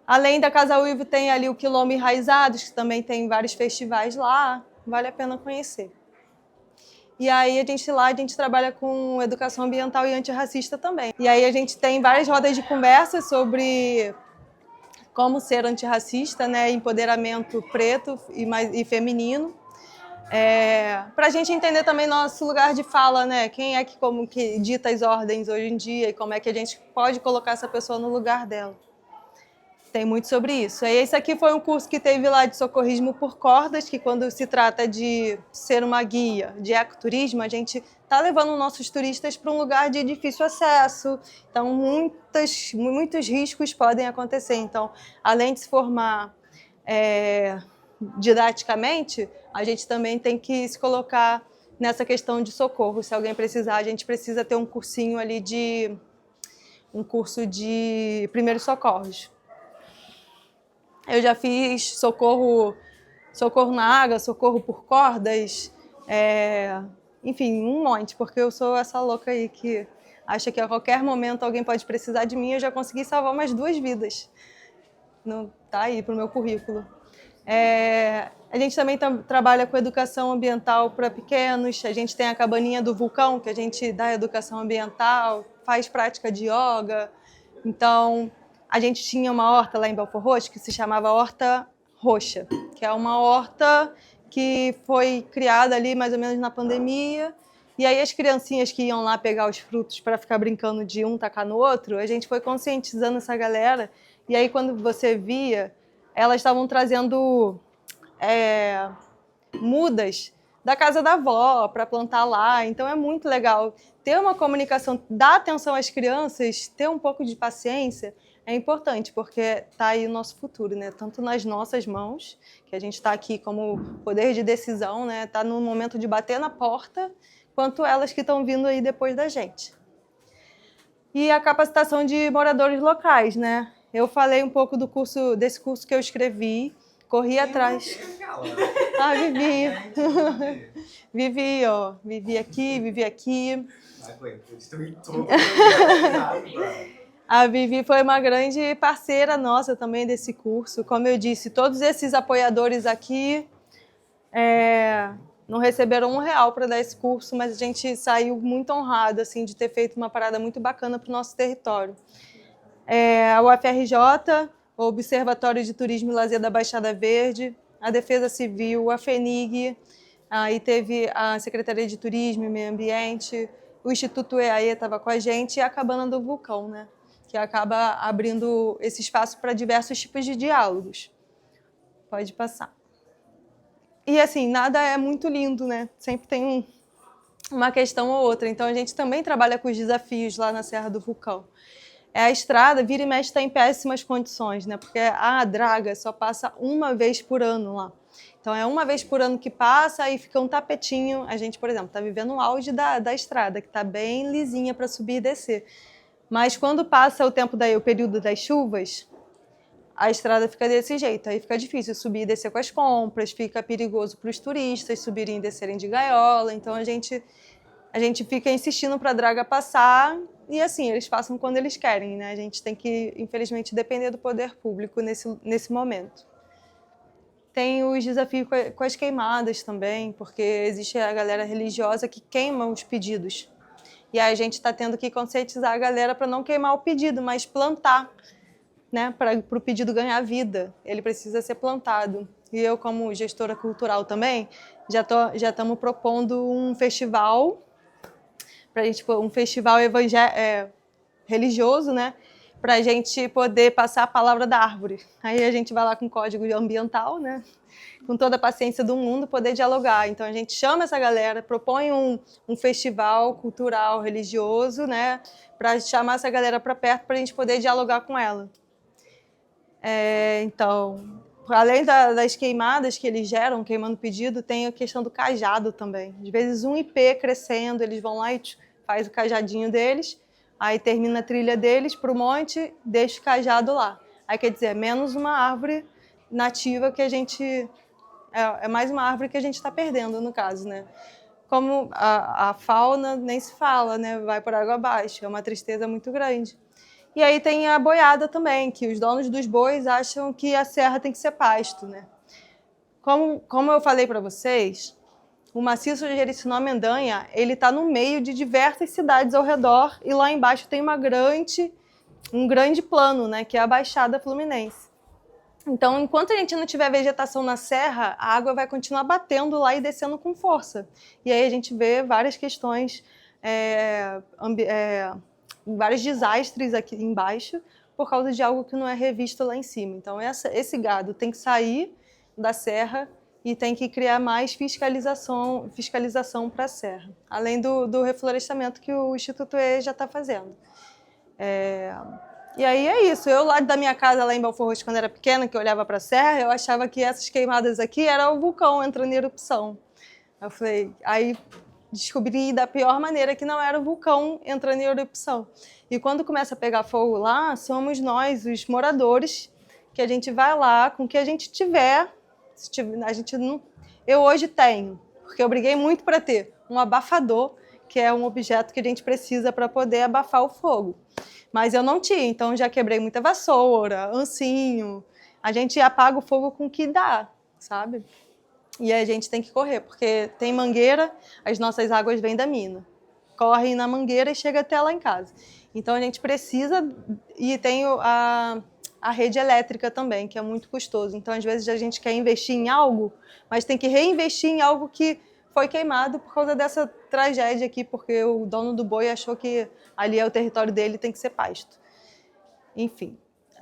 A: Além da Casa Uivo, tem ali o Quilombo Enraizados, que também tem vários festivais lá, vale a pena conhecer. E aí a gente trabalha com educação ambiental e antirracista também. E aí a gente tem várias rodas de conversa sobre como ser antirracista, né, empoderamento preto e feminino. Para a gente entender também nosso lugar de fala, né, quem é que dita as ordens hoje em dia e como é que a gente pode colocar essa pessoa no lugar dela. Tem muito sobre isso. Esse aqui foi um curso que teve lá de socorrismo por cordas, que quando se trata de ser uma guia de ecoturismo, a gente está levando nossos turistas para um lugar de difícil acesso. Então, muitos riscos podem acontecer. Então, além de se formar didaticamente, a gente também tem que se colocar nessa questão de socorro. Se alguém precisar, a gente precisa ter um cursinho ali um curso de primeiros socorros. Eu já fiz socorro na água, socorro por cordas, enfim, um monte, porque eu sou essa louca aí que acha que a qualquer momento alguém pode precisar de mim. Eu já consegui salvar umas 2 vidas. Tá aí para o meu currículo. A gente também trabalha com educação ambiental para pequenos. A gente tem a cabaninha do vulcão, que a gente dá educação ambiental, faz prática de yoga. Então, a gente tinha uma horta lá em Belford Roxo que se chamava Horta Roxa, que é uma horta que foi criada ali mais ou menos na pandemia. E aí as criancinhas que iam lá pegar os frutos para ficar brincando de um tacar no outro, a gente foi conscientizando essa galera. E aí quando você via, elas estavam trazendo mudas da casa da avó para plantar lá. Então é muito legal ter uma comunicação, dar atenção às crianças, ter um pouco de paciência. É importante, porque está aí o nosso futuro, né? Tanto nas nossas mãos, que a gente está aqui como poder de decisão, né? Está no momento de bater na porta, quanto elas que estão vindo aí depois da gente. E a capacitação de moradores locais, né? Eu falei um pouco desse curso que eu escrevi, corri atrás. Vivi. Vivi aqui. A Vivi foi uma grande parceira nossa também desse curso. Como eu disse, todos esses apoiadores aqui não receberam R$1 para dar esse curso, mas a gente saiu muito honrado assim, de ter feito uma parada muito bacana para o nosso território. A UFRJ, o Observatório de Turismo e Lazer da Baixada Verde, a Defesa Civil, a FENIG, aí teve a Secretaria de Turismo e Meio Ambiente, o Instituto EAE estava com a gente e a Cabana do Vulcão, né? que acaba abrindo esse espaço para diversos tipos de diálogos. Pode passar. E assim, nada é muito lindo, né? Sempre tem uma questão ou outra. Então a gente também trabalha com os desafios lá na Serra do Vulcão. A estrada, vira e mexe, está em péssimas condições, né? Porque a draga só passa uma vez por ano lá. Então é uma vez por ano que passa e fica um tapetinho. A gente, por exemplo, está vivendo um auge da estrada, que está bem lisinha para subir e descer. Mas quando passa o período das chuvas, a estrada fica desse jeito. Aí fica difícil subir e descer com as compras, fica perigoso para os turistas subirem e descerem de gaiola. Então a gente fica insistindo para a draga passar e assim, eles passam quando eles querem, né? A gente tem que, infelizmente, depender do poder público nesse momento. Tem os desafios com as queimadas também, porque existe a galera religiosa que queima os pedidos. E aí a gente está tendo que conscientizar a galera para não queimar o pedido, mas plantar, né? Para o pedido ganhar vida. Ele precisa ser plantado. E eu, como gestora cultural também, já estamos propondo um festival, para a gente, um festival religioso, né? Para a gente poder passar a palavra da árvore. Aí a gente vai lá com o código ambiental, né? Com toda a paciência do mundo, poder dialogar. Então a gente chama essa galera, propõe um festival cultural, religioso, né? Para chamar essa galera para perto, para a gente poder dialogar com ela. Então, além das queimadas que eles geram, queimando pedido, tem a questão do cajado também. Às vezes um ipê crescendo, eles vão lá e faz o cajadinho deles, aí termina a trilha deles para o monte, deixa o cajado lá. Aí quer dizer, menos uma árvore nativa que a gente... É mais uma árvore que a gente está perdendo, no caso, né? Como a fauna nem se fala, né? Vai por água abaixo, é uma tristeza muito grande. E aí tem a boiada também, que os donos dos bois acham que a serra tem que ser pasto, né? Como eu falei para vocês, o maciço de Jericinó-Mendanha, ele está no meio de diversas cidades ao redor e lá embaixo tem um grande plano, né, que é a Baixada Fluminense. Então, enquanto a gente não tiver vegetação na serra, a água vai continuar batendo lá e descendo com força. E aí a gente vê várias questões, vários desastres aqui embaixo por causa de algo que não é revisto lá em cima. Então, esse gado tem que sair da serra e tem que criar mais fiscalização para a serra, além do reflorestamento que o Instituto E já está fazendo. E aí é isso. Eu, lá da minha casa, lá em Belfort Roxo, quando era pequena, que eu olhava para a serra, eu achava que essas queimadas aqui era o vulcão entrando em erupção. Aí descobri da pior maneira que não era o vulcão entrando em erupção. E quando começa a pegar fogo lá, somos nós, os moradores, que a gente vai lá com o que a gente tiver. Eu hoje tenho, porque eu briguei muito para ter um abafador, que é um objeto que a gente precisa para poder abafar o fogo. Mas eu não tinha, então já quebrei muita vassoura, ancinho. A gente apaga o fogo com o que dá, sabe? E a gente tem que correr, porque tem mangueira, as nossas águas vêm da mina. Correm na mangueira e chega até lá em casa. Então a gente precisa, e tem a rede elétrica também, que é muito custoso. Então às vezes a gente quer investir em algo, mas tem que reinvestir em algo que foi queimado por causa dessa tragédia aqui, porque o dono do boi achou que ali é o território dele, tem que ser pasto. Enfim,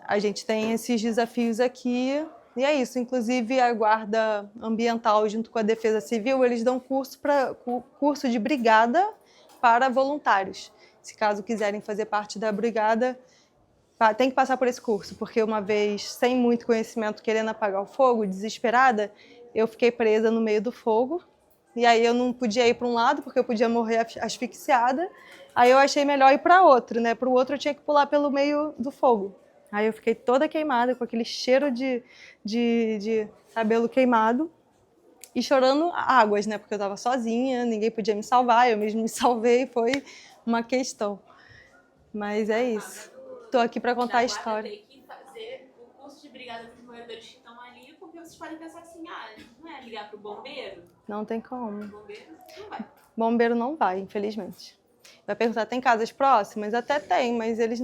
A: a gente tem esses desafios aqui, e é isso. Inclusive, a Guarda Ambiental, junto com a Defesa Civil, eles dão curso de brigada para voluntários. Se caso quiserem fazer parte da brigada, tem que passar por esse curso, porque uma vez, sem muito conhecimento, querendo apagar o fogo, desesperada, eu fiquei presa no meio do fogo. E aí eu não podia ir para um lado, porque eu podia morrer asfixiada. Aí eu achei melhor ir para outro, né? Para o outro eu tinha que pular pelo meio do fogo. Aí eu fiquei toda queimada, com aquele cheiro de cabelo queimado. E chorando águas, né? Porque eu estava sozinha, ninguém podia me salvar. Eu mesmo me salvei, foi uma questão. Mas é isso. Estou aqui para contar a história.
B: Tem que fazer o curso de brigada para os moradores que estão ali, porque vocês podem pensar assim, não é ligar para o bombeiro?
A: Não tem como.
B: Bombeiro não vai.
A: Bombeiro não vai, infelizmente. Vai perguntar, tem casas próximas? Até tem, mas eles...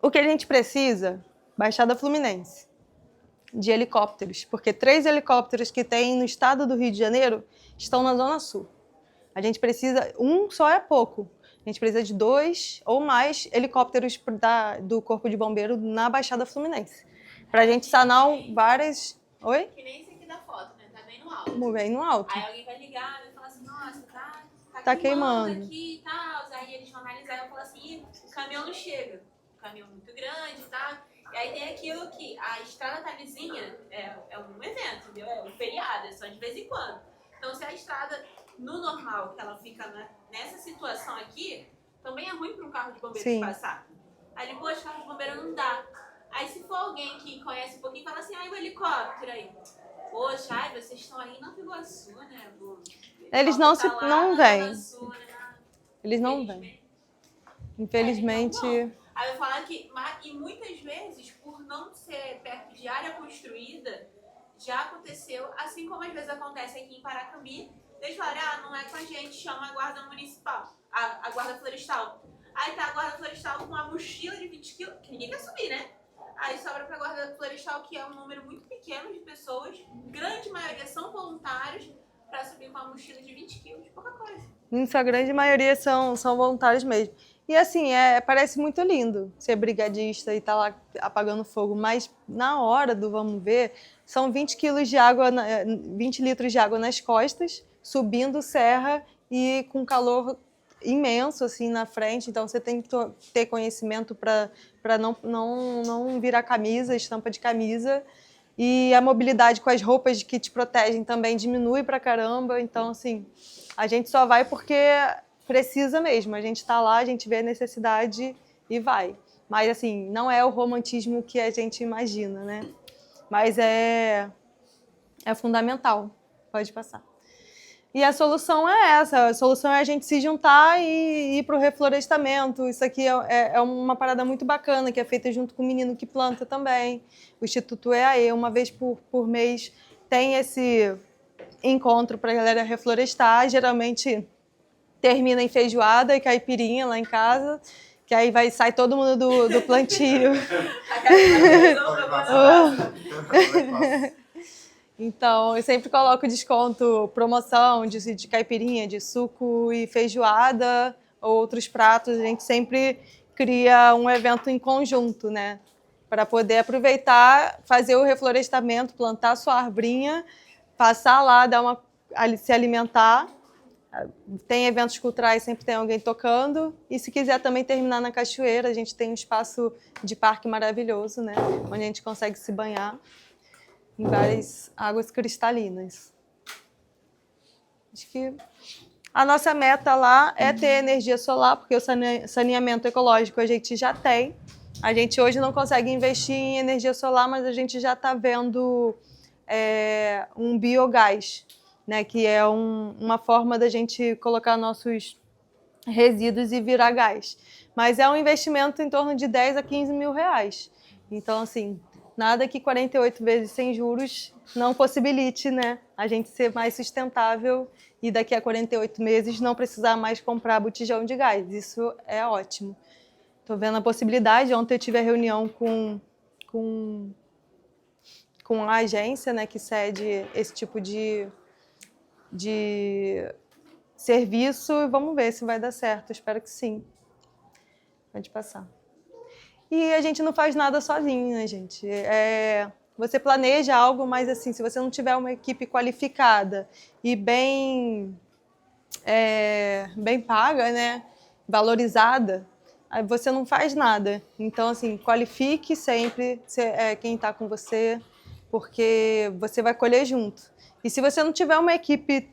A: O que a gente precisa, Baixada Fluminense, de helicópteros, porque 3 helicópteros que tem no estado do Rio de Janeiro estão na Zona Sul. A gente precisa... Um só é pouco. A gente precisa de 2 ou mais helicópteros do Corpo de Bombeiro na Baixada Fluminense. Para a gente sanar várias... Oi?
B: Que nem esse aqui da foto, né? Tá bem no alto.
A: Bem no alto.
B: Aí alguém vai ligar e falar assim, nossa,
A: tá
B: queimando
A: queimando
B: aqui e tal. Aí eles vão analisar e vão falar assim, o caminhão não chega. O caminhão é muito grande e tal. E aí tem aquilo que a estrada tá lisinha, é um evento, entendeu? É um feriado, é só de vez em quando. Então se a estrada, no normal, que ela fica nessa situação aqui, também é ruim para um carro de bombeiro passar. Aí ele, poxa, carro de bombeiro não dá. Aí se for alguém que conhece um pouquinho, fala assim, o helicóptero aí. Poxa, vocês estão aí em Nova Iguaçu, né?
A: Eles não vêm.
B: Né?
A: Eles não vêm. Infelizmente.
B: Aí eu falo que, e muitas vezes, por não ser perto de área construída, já aconteceu, assim como às vezes acontece aqui em Paracambi, eles falam, não é com a gente, chama a guarda municipal, a guarda florestal. Aí tá a guarda florestal com uma mochila de 20 quilos, que ninguém quer subir, né? Aí sobra pra guarda florestal, que é um número muito pequeno de pessoas, grande maioria são voluntários, para subir com uma mochila de 20 quilos, pouca coisa.
A: Isso, a grande maioria são voluntários mesmo. E assim, parece muito lindo ser brigadista e estar lá apagando fogo, mas na hora do vamos ver, são 20 quilos de água, 20 litros de água nas costas, subindo serra e com calor imenso assim na frente, então você tem que ter conhecimento para não virar camisa, estampa de camisa. E a mobilidade com as roupas que te protegem também diminui pra caramba. Então, assim, a gente só vai porque precisa mesmo. A gente está lá, a gente vê a necessidade e vai. Mas, assim, não é o romantismo que a gente imagina, né? Mas é fundamental. Pode passar. E a solução é essa. A solução é a gente se juntar e ir para o reflorestamento. Isso aqui é uma parada muito bacana, que é feita junto com o menino que planta também. O Instituto EAE, uma vez por mês, tem esse encontro para a galera reflorestar. Geralmente termina em feijoada e caipirinha lá em casa, que aí sai todo mundo do plantio. Então, eu sempre coloco desconto, promoção de caipirinha, de suco e feijoada, ou outros pratos. A gente sempre cria um evento em conjunto, né? Para poder aproveitar, fazer o reflorestamento, plantar a sua arbrinha, passar lá, se alimentar. Tem eventos culturais, sempre tem alguém tocando. E se quiser também terminar na cachoeira, a gente tem um espaço de parque maravilhoso, né? Onde a gente consegue se banhar em várias águas cristalinas. Acho que a nossa meta lá é ter energia solar, porque o saneamento ecológico a gente já tem. A gente hoje não consegue investir em energia solar, mas a gente já está vendo um biogás, né, que é uma forma da gente colocar nossos resíduos e virar gás. Mas é um investimento em torno de 10 a 15 mil reais. Então, assim, nada que 48 vezes sem juros não possibilite, né, a gente ser mais sustentável e daqui a 48 meses não precisar mais comprar botijão de gás. Isso é ótimo. Estou vendo a possibilidade. Ontem eu tive a reunião com a agência, né, que cede esse tipo de serviço, e vamos ver se vai dar certo. Espero que sim. Pode passar. E a gente não faz nada sozinho, né, gente? Você planeja algo, mas assim, se você não tiver uma equipe qualificada e bem paga, né, valorizada, você não faz nada. Então, assim, qualifique sempre quem está com você, porque você vai colher junto. E se você não tiver uma equipe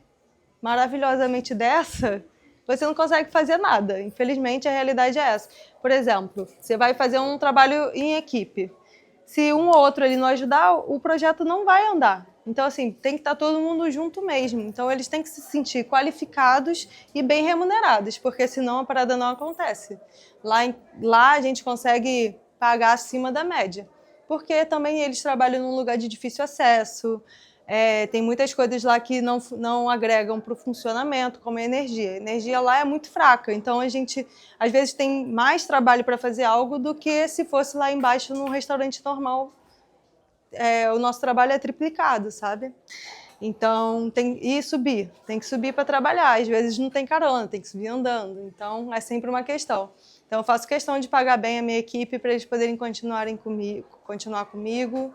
A: maravilhosamente dessa, você não consegue fazer nada. Infelizmente, a realidade é essa. Por exemplo, você vai fazer um trabalho em equipe. Se um ou outro ali não ajudar, o projeto não vai andar. Então, assim, tem que estar todo mundo junto mesmo. Então, eles têm que se sentir qualificados e bem remunerados, porque senão a parada não acontece. Lá a gente consegue pagar acima da média, porque também eles trabalham num lugar de difícil acesso. Tem muitas coisas lá que não agregam para o funcionamento, como a energia. A energia lá é muito fraca, então a gente, às vezes, tem mais trabalho para fazer algo do que se fosse lá embaixo num restaurante normal. O nosso trabalho é triplicado, sabe? Então, tem que subir para trabalhar. Às vezes não tem carona, tem que subir andando. Então, é sempre uma questão. Então, eu faço questão de pagar bem a minha equipe para eles poderem continuar comigo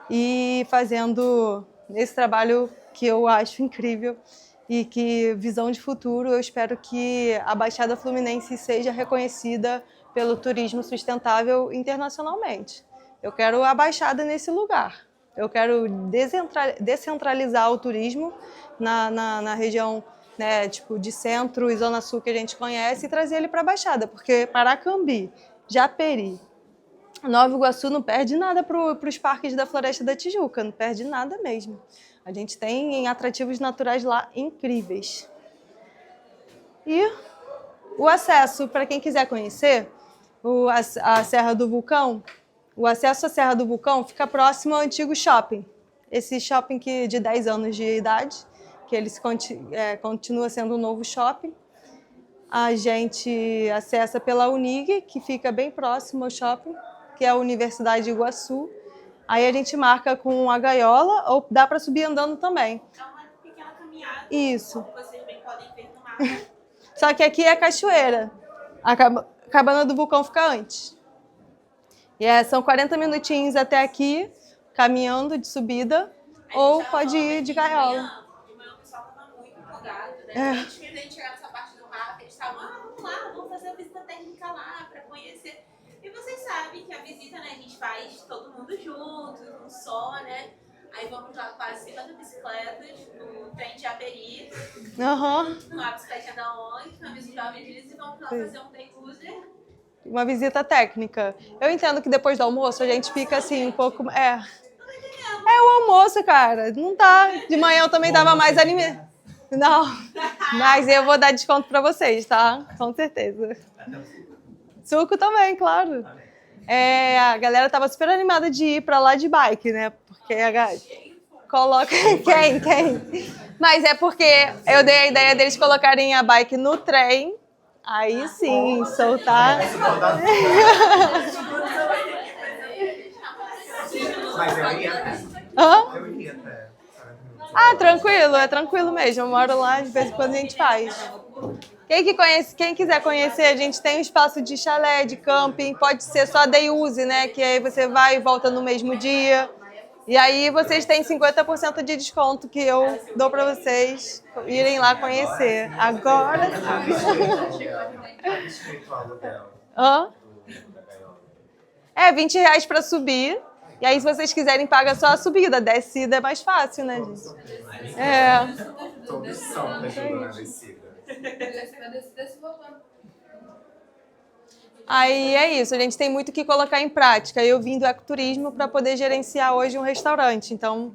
A: e fazendo esse trabalho que eu acho incrível e que, visão de futuro, eu espero que a Baixada Fluminense seja reconhecida pelo turismo sustentável internacionalmente. Eu quero a Baixada nesse lugar. Eu quero descentralizar o turismo na região, né, tipo de centro e zona sul que a gente conhece e trazer ele para a Baixada, porque Paracambi, Japeri, Nova Iguaçu não perde nada para os parques da Floresta da Tijuca, não perde nada mesmo. A gente tem atrativos naturais lá incríveis. E o acesso, para quem quiser conhecer, a Serra do Vulcão, o acesso à Serra do Vulcão fica próximo ao antigo shopping. Esse shopping de 10 anos de idade, que ele continua sendo um novo shopping. A gente acessa pela Unig, que fica bem próximo ao shopping, que é a Universidade de Iguaçu. Aí a gente marca com a gaiola, ou dá para subir andando também.
B: É uma pequena caminhada.
A: Isso.
B: Vocês bem podem ver no mapa.
A: Só que aqui é cachoeira. A cabana do vulcão fica antes. E são 40 minutinhos até aqui, caminhando de subida, ou pode ir de gaiola.
B: De manhã o pessoal estava muito empolgado, né? Antes que a gente chegar nessa parte do mapa, eles estavam, vamos lá, vamos fazer a visita técnica lá para conhecer. E vocês sabem que a visita, né, a gente faz todo mundo junto, num só, né? Aí vamos lá quase 50 bicicletas no trem de Japeri, numa bicicleta da ONG, na visita jovem deles, e vamos lá fazer um day user.
A: Uma visita técnica. Eu entendo que depois do almoço a gente fica assim um pouco... É o almoço, cara. Não tá. De manhã eu também tava mais animada. Não. Mas eu vou dar desconto pra vocês, tá? Com certeza. Suco também, claro. A galera tava super animada de ir pra lá de bike, né? Porque coloca... Quem? Mas é porque eu dei a ideia deles colocarem a bike no trem. Aí sim, soltar.
C: Mas eu ia
A: até. Tranquilo, é tranquilo mesmo. Eu moro lá, de vez em quando a gente faz. Quem quiser conhecer, a gente tem um espaço de chalé, de camping, pode ser só day use, né? Que aí você vai e volta no mesmo dia. E aí vocês têm 50% de desconto que eu dou para vocês irem lá conhecer. Agora é R$20 para subir. E aí, se vocês quiserem, paga só a subida. A descida é mais fácil, né, gente?
C: Todos são ajuda na descida.
A: Aí é isso, a gente tem muito que colocar em prática. Eu vim do ecoturismo para poder gerenciar hoje um restaurante. Então,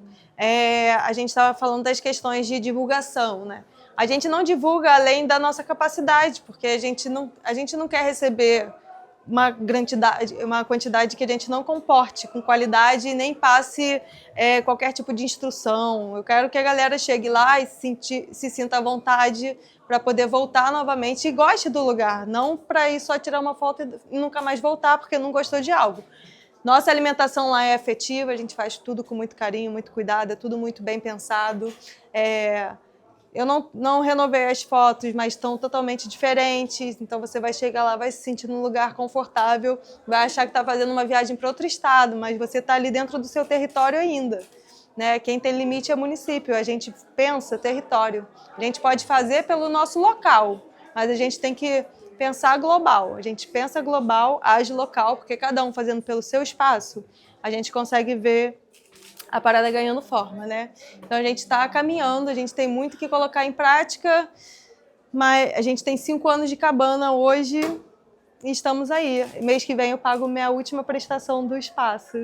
A: a gente estava falando das questões de divulgação, né? A gente não divulga além da nossa capacidade, porque a gente não quer receber uma quantidade que a gente não comporte com qualidade e nem passe qualquer tipo de instrução. Eu quero que a galera chegue lá e se sinta à vontade para poder voltar novamente e goste do lugar, não para ir só tirar uma foto e nunca mais voltar porque não gostou de algo. Nossa alimentação lá é afetiva, a gente faz tudo com muito carinho, muito cuidado, é tudo muito bem pensado. Eu não renovei as fotos, mas estão totalmente diferentes, então você vai chegar lá, vai se sentir num lugar confortável, vai achar que está fazendo uma viagem para outro estado, mas você está ali dentro do seu território ainda. Né? Quem tem limite é município, a gente pensa território. A gente pode fazer pelo nosso local, mas a gente tem que pensar global. A gente pensa global, age local, porque cada um fazendo pelo seu espaço, a gente consegue ver a parada ganhando forma, né? Então a gente está caminhando, a gente tem muito que colocar em prática, mas a gente tem 5 anos de cabana hoje e estamos aí. Mês que vem eu pago minha última prestação do espaço.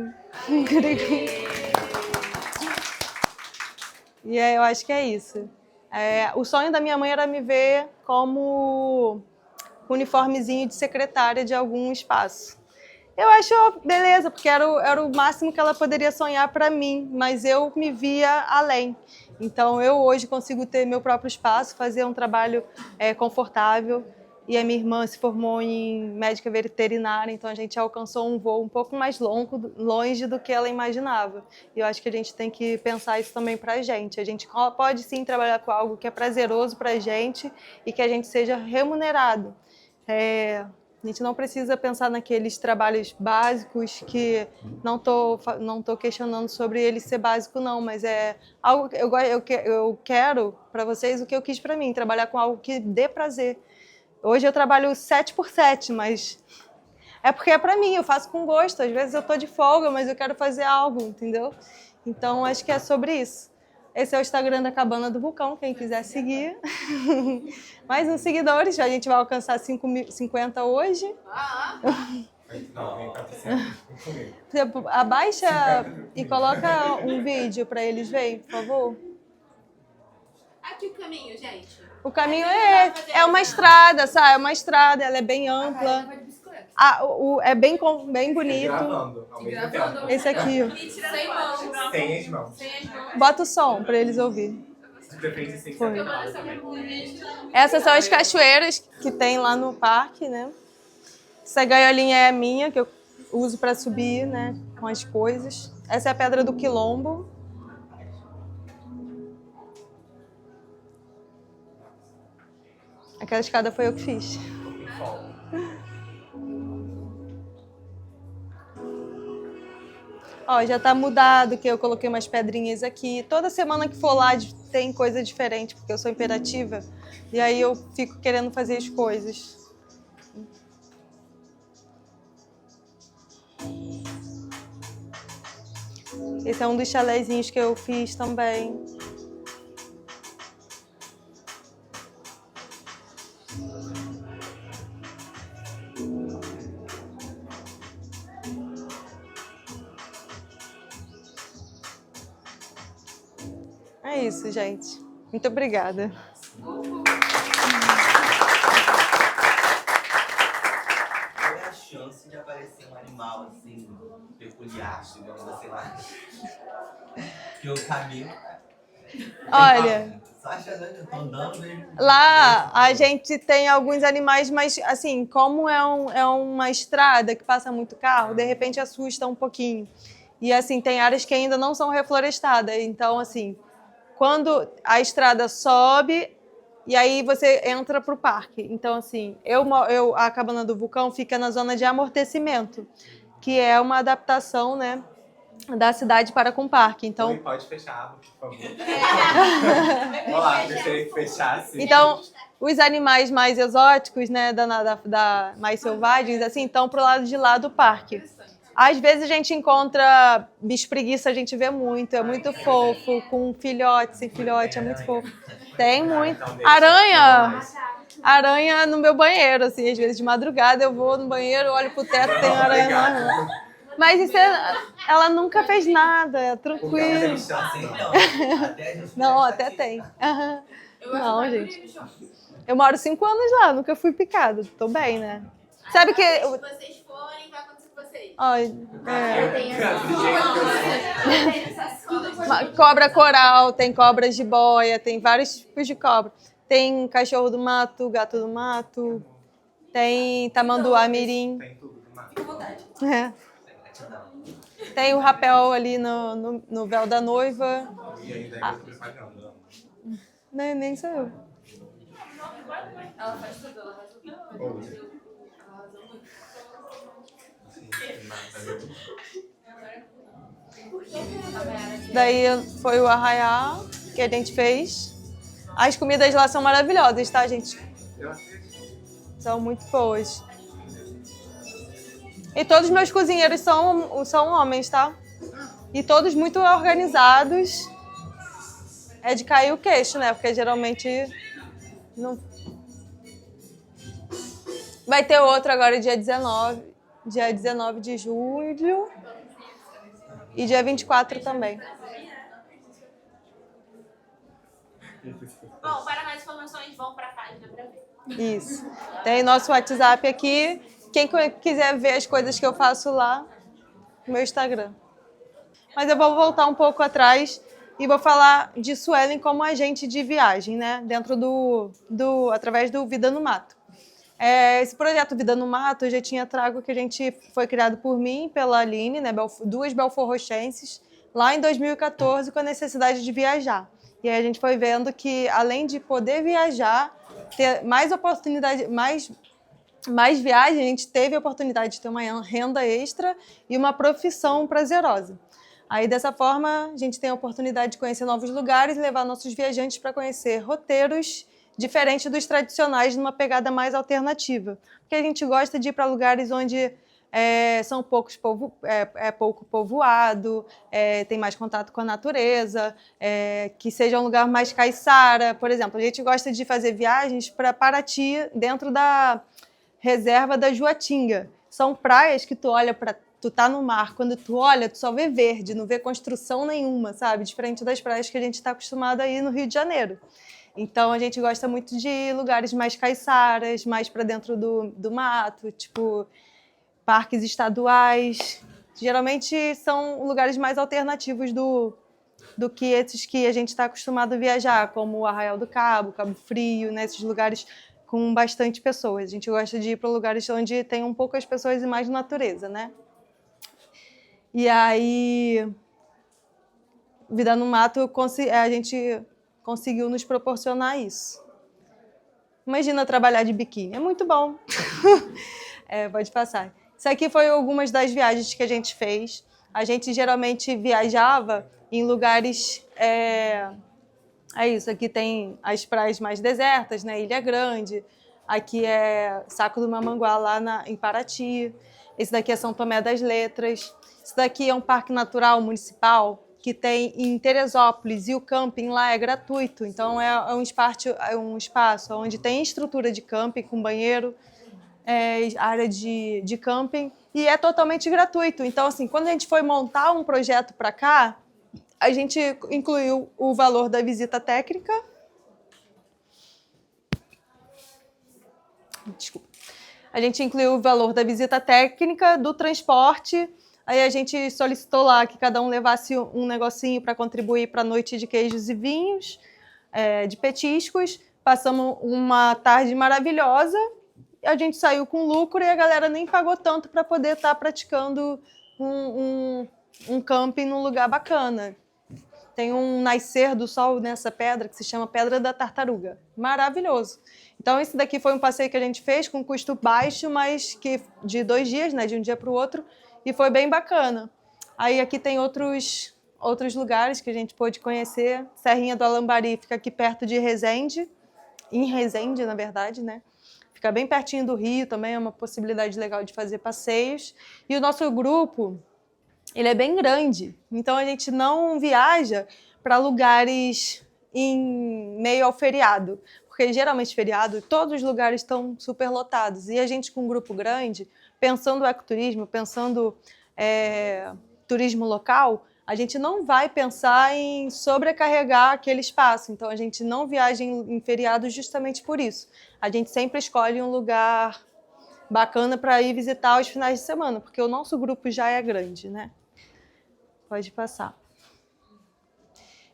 A: E eu acho que é isso. O sonho da minha mãe era me ver como uniformezinho de secretária de algum espaço. Eu acho beleza, porque era o máximo que ela poderia sonhar para mim, mas eu me via além. Então, eu hoje consigo ter meu próprio espaço, fazer um trabalho confortável. e a minha irmã se formou em médica veterinária, então a gente alcançou um voo um pouco mais longe do que ela imaginava. E eu acho que a gente tem que pensar isso também para a gente. A gente pode sim trabalhar com algo que é prazeroso para a gente e que a gente seja remunerado. A gente não precisa pensar naqueles trabalhos básicos que não tô questionando sobre ele ser básico, não, mas é algo que eu quero para vocês o que eu quis para mim, trabalhar com algo que dê prazer. Hoje eu trabalho 7x7, mas é porque é para mim, eu faço com gosto. Às vezes eu tô de folga, mas eu quero fazer algo, entendeu? Então acho que é sobre isso. Esse é o Instagram da Cabana do Vulcão, quem quiser seguir. Mais uns seguidores, a gente vai alcançar 50 hoje. Você abaixa e coloca um vídeo para eles verem, por favor.
B: Aqui o caminho, gente.
A: O caminho é uma estrada, sabe? É uma estrada, ela é bem ampla. É bem bonito.
C: Gravando ao mesmo tempo.
A: Esse aqui.
B: Sem mãos.
C: Sem as mãos.
A: Bota o som para eles ouvirem.
C: De preferência sem
A: Foi.
C: saber.
A: Essas são as cachoeiras que tem lá no parque, né? Essa gaiolinha é minha, que eu uso para subir, né? Com as coisas. Essa é a Pedra do Quilombo. Aquela escada foi eu que fiz. Ó, já tá mudado, que eu coloquei umas pedrinhas aqui. Toda semana que for lá tem coisa diferente, porque eu sou imperativa. E aí eu fico querendo fazer as coisas. Esse é um dos chalezinhos que eu fiz também. É isso, gente. Muito obrigada.
D: Qual é a chance de aparecer um animal assim, peculiar, digamos assim, lá? Que o caminho.
A: Olha,
D: Só achando que eu tô andando mesmo.
A: lá a gente tem alguns animais, mas assim, como é uma estrada que passa muito carro, de repente assusta um pouquinho. E assim, tem áreas que ainda não são reflorestadas. Então, assim, quando a estrada sobe, e aí você entra para o parque. Então, assim, a Cabana do Vulcão fica na zona de amortecimento, que é uma adaptação, né, da cidade para com o parque. Então,
C: Oi, pode fechar a aba, por favor. Olá, gostaria que fechasse.
A: então, os animais mais exóticos, né, mais selvagens, assim, estão pro lado de lá do parque. Às vezes a gente encontra bicho preguiça, a gente vê muito, é muito fofo, com filhote, sem filhote, é muito fofo. Tem muito. Aranha no meu banheiro, assim, às vezes de madrugada eu vou no banheiro, olho pro teto, tem aranha lá. Mas isso ela nunca fez nada, é tranquilo. Não, até tem. Não, gente. Eu moro 5 anos lá, nunca fui picada, tô bem, né? Sabe que...
B: Se vocês forem, vai acontecer com vocês.
A: Cobra coral, tem cobras de boia, tem vários tipos de cobra. Tem cachorro do mato, gato do mato, tem tamanduá mirim.
C: Tem tudo do mar.
B: Fica à vontade.
A: Tem o rapel ali no véu da noiva.
C: E ainda é propaganda.
A: Nem sou eu.
B: Ela faz tudo, ela faz tudo.
A: Daí foi o arraial que a gente fez. As comidas lá são maravilhosas, tá, gente?
C: Eu acredito.
A: São muito boas. E todos os meus cozinheiros são homens, tá? E todos muito organizados. É de cair o queixo, né? Porque geralmente não... Vai ter outro agora dia 19 de julho. E dia 24 também.
B: Bom, para mais informações, vão para a página para ver.
A: Isso. Tem nosso WhatsApp aqui. Quem quiser ver as coisas que eu faço lá, no meu Instagram. Mas eu vou voltar um pouco atrás e vou falar de Suelen como agente de viagem, né? Dentro através do Vida no Mato. Esse projeto Vida no Mato, eu já tinha trago que foi criado por mim e pela Aline, né, duas belforrochenses, lá em 2014, com a necessidade de viajar. E aí a gente foi vendo que, além de poder viajar, ter mais oportunidade, mais viagem, a gente teve a oportunidade de ter uma renda extra e uma profissão prazerosa. Aí, dessa forma, a gente tem a oportunidade de conhecer novos lugares e levar nossos viajantes para conhecer roteiros diferentes dos tradicionais, numa pegada mais alternativa. Porque a gente gosta de ir para lugares onde são pouco povoado, tem mais contato com a natureza, que seja um lugar mais caiçara. Por exemplo, a gente gosta de fazer viagens para Paraty, dentro da reserva da Juatinga. São praias que tu olha tu tá no mar, quando tu olha, tu só vê verde, não vê construção nenhuma, sabe? Diferente das praias que a gente está acostumado a ir no Rio de Janeiro. Então, a gente gosta muito de lugares mais caiçaras, mais para dentro do mato, tipo parques estaduais. Geralmente são lugares mais alternativos do que esses que a gente está acostumado a viajar, como o Arraial do Cabo, Cabo Frio, né? Esses lugares com bastante pessoas. A gente gosta de ir para lugares onde tem poucas pessoas e mais natureza, né? E aí, Vida no Mato, a gente conseguiu nos proporcionar isso. Imagina trabalhar de biquíni, é muito bom. Pode passar. Isso aqui foi algumas das viagens que a gente fez. A gente geralmente viajava em lugares... isso, aqui tem as praias mais desertas, né? Ilha Grande. Aqui é Saco do Mamanguá, lá em Paraty. Esse daqui é São Tomé das Letras. Esse daqui é um parque natural municipal que tem em Teresópolis, e o camping lá é gratuito. Então, é um espaço onde tem estrutura de camping com banheiro, área de camping, e é totalmente gratuito. Então, assim, quando a gente foi montar um projeto para cá, a gente incluiu o valor da visita técnica. Desculpa. A gente incluiu o valor da visita técnica, do transporte. Aí a gente solicitou lá que cada um levasse um negocinho para contribuir para a noite de queijos e vinhos, de petiscos. Passamos uma tarde maravilhosa. A gente saiu com lucro e a galera nem pagou tanto para poder estar praticando um camping num lugar bacana. Tem um nascer do sol nessa pedra que se chama Pedra da Tartaruga. Maravilhoso. Então, esse daqui foi um passeio que a gente fez com custo baixo, mas que de 2 dias, né, de um dia para o outro, e foi bem bacana. Aí aqui tem outros lugares que a gente pôde conhecer. Serrinha do Alambari fica aqui perto de Resende, em Resende, na verdade, né? Fica bem pertinho do Rio, também é uma possibilidade legal de fazer passeios. E o nosso grupo, ele é bem grande, então a gente não viaja para lugares em meio ao feriado, porque geralmente feriado, todos os lugares estão super lotados. E a gente com um grupo grande, pensando ecoturismo, pensando turismo local, a gente não vai pensar em sobrecarregar aquele espaço. Então, a gente não viaja em feriados justamente por isso. A gente sempre escolhe um lugar bacana para ir visitar aos finais de semana, porque o nosso grupo já é grande, né? Pode passar.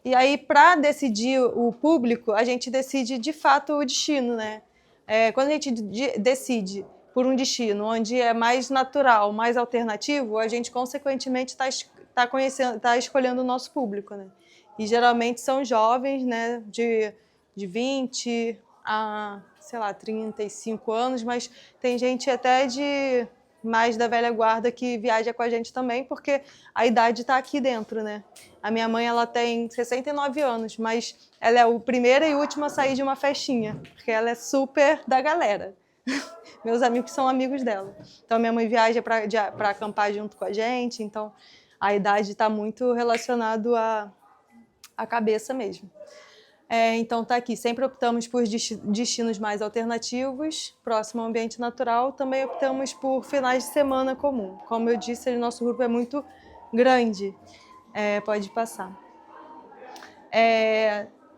A: E aí, para decidir o público, a gente decide, de fato, o destino, né? Quando a gente decide por um destino onde é mais natural, mais alternativo, a gente, consequentemente, está escolhendo o nosso público, né? E, geralmente, são jovens, né? De 20 a, 35 anos, mas tem gente até de mais da velha guarda que viaja com a gente também, porque a idade está aqui dentro, né? A minha mãe, ela tem 69 anos, mas ela é a primeira e última a sair de uma festinha, porque ela é super da galera. Meus amigos são amigos dela. Então, minha mãe viaja para acampar junto com a gente, então a idade está muito relacionada à cabeça mesmo. Então, tá aqui. Sempre optamos por destinos mais alternativos, próximo ao ambiente natural. Também optamos por finais de semana comum. Como eu disse, o nosso grupo é muito grande. Pode passar.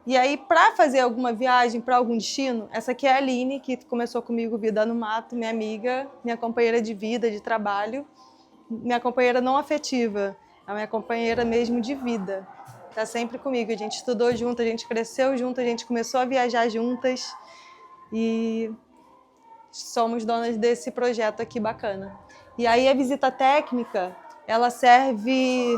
A: E aí, para fazer alguma viagem para algum destino, essa aqui é a Aline, que começou comigo Vida no Mato, minha amiga, minha companheira de vida, de trabalho, minha companheira não afetiva, é a minha companheira mesmo de vida. Está sempre comigo. A gente estudou junto, a gente cresceu junto, a gente começou a viajar juntas. E somos donas desse projeto aqui bacana. E aí a visita técnica, ela serve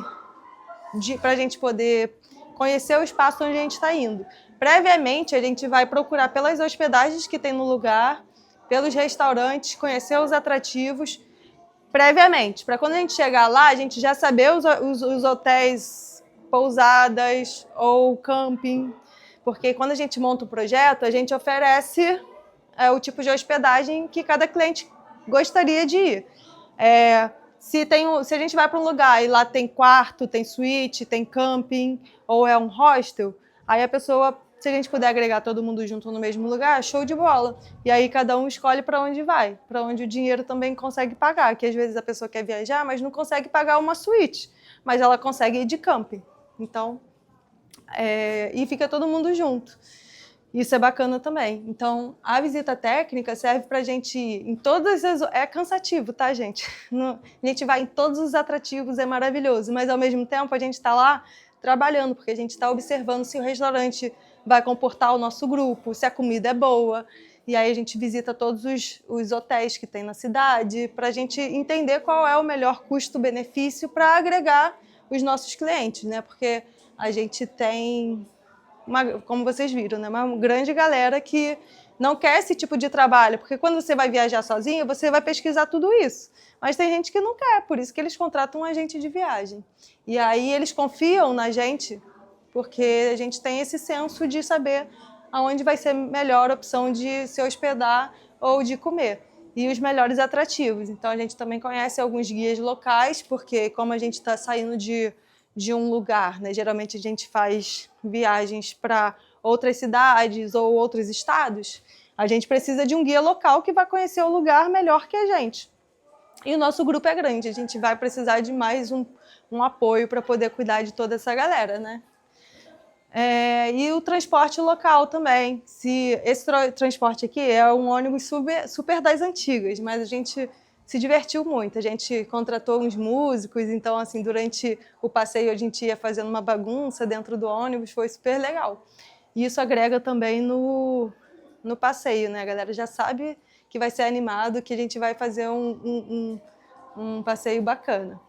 A: para a gente poder conhecer o espaço onde a gente está indo. Previamente, a gente vai procurar pelas hospedagens que tem no lugar, pelos restaurantes, conhecer os atrativos previamente, para quando a gente chegar lá, a gente já saber os hotéis, pousadas ou camping, porque quando a gente monta o projeto, a gente oferece o tipo de hospedagem que cada cliente gostaria de ir. Se a gente vai para um lugar e lá tem quarto, tem suíte, tem camping ou é um hostel, aí a pessoa, se a gente puder agregar todo mundo junto no mesmo lugar, show de bola. E aí cada um escolhe para onde vai, para onde o dinheiro também consegue pagar, que às vezes a pessoa quer viajar, mas não consegue pagar uma suíte, mas ela consegue ir de camping. Então, e fica todo mundo junto. Isso é bacana também. Então, a visita técnica serve para a gente ir em todas as... É cansativo, tá, gente? A gente vai em todos os atrativos, é maravilhoso, mas ao mesmo tempo a gente está lá trabalhando, porque a gente está observando se o restaurante vai comportar o nosso grupo, se a comida é boa. E aí a gente visita todos os hotéis que tem na cidade para a gente entender qual é o melhor custo-benefício para agregar os nossos clientes, né? Porque a gente tem, como vocês viram, né? Uma grande galera que não quer esse tipo de trabalho, porque quando você vai viajar sozinho, você vai pesquisar tudo isso. Mas tem gente que não quer, por isso que eles contratam um agente de viagem. E aí eles confiam na gente, porque a gente tem esse senso de saber aonde vai ser a melhor opção de se hospedar ou de comer. E os melhores atrativos. Então a gente também conhece alguns guias locais, porque como a gente está saindo de um lugar, né? Geralmente a gente faz viagens para outras cidades ou outros estados, a gente precisa de um guia local que vai conhecer o lugar melhor que a gente. E o nosso grupo é grande, a gente vai precisar de mais um apoio para poder cuidar de toda essa galera, né? E o transporte local também. Esse transporte aqui é um ônibus super das antigas, mas a gente se divertiu muito. A gente contratou uns músicos, então assim, durante o passeio a gente ia fazendo uma bagunça dentro do ônibus, foi super legal. E isso agrega também no passeio, né? A galera já sabe que vai ser animado, que a gente vai fazer um passeio bacana.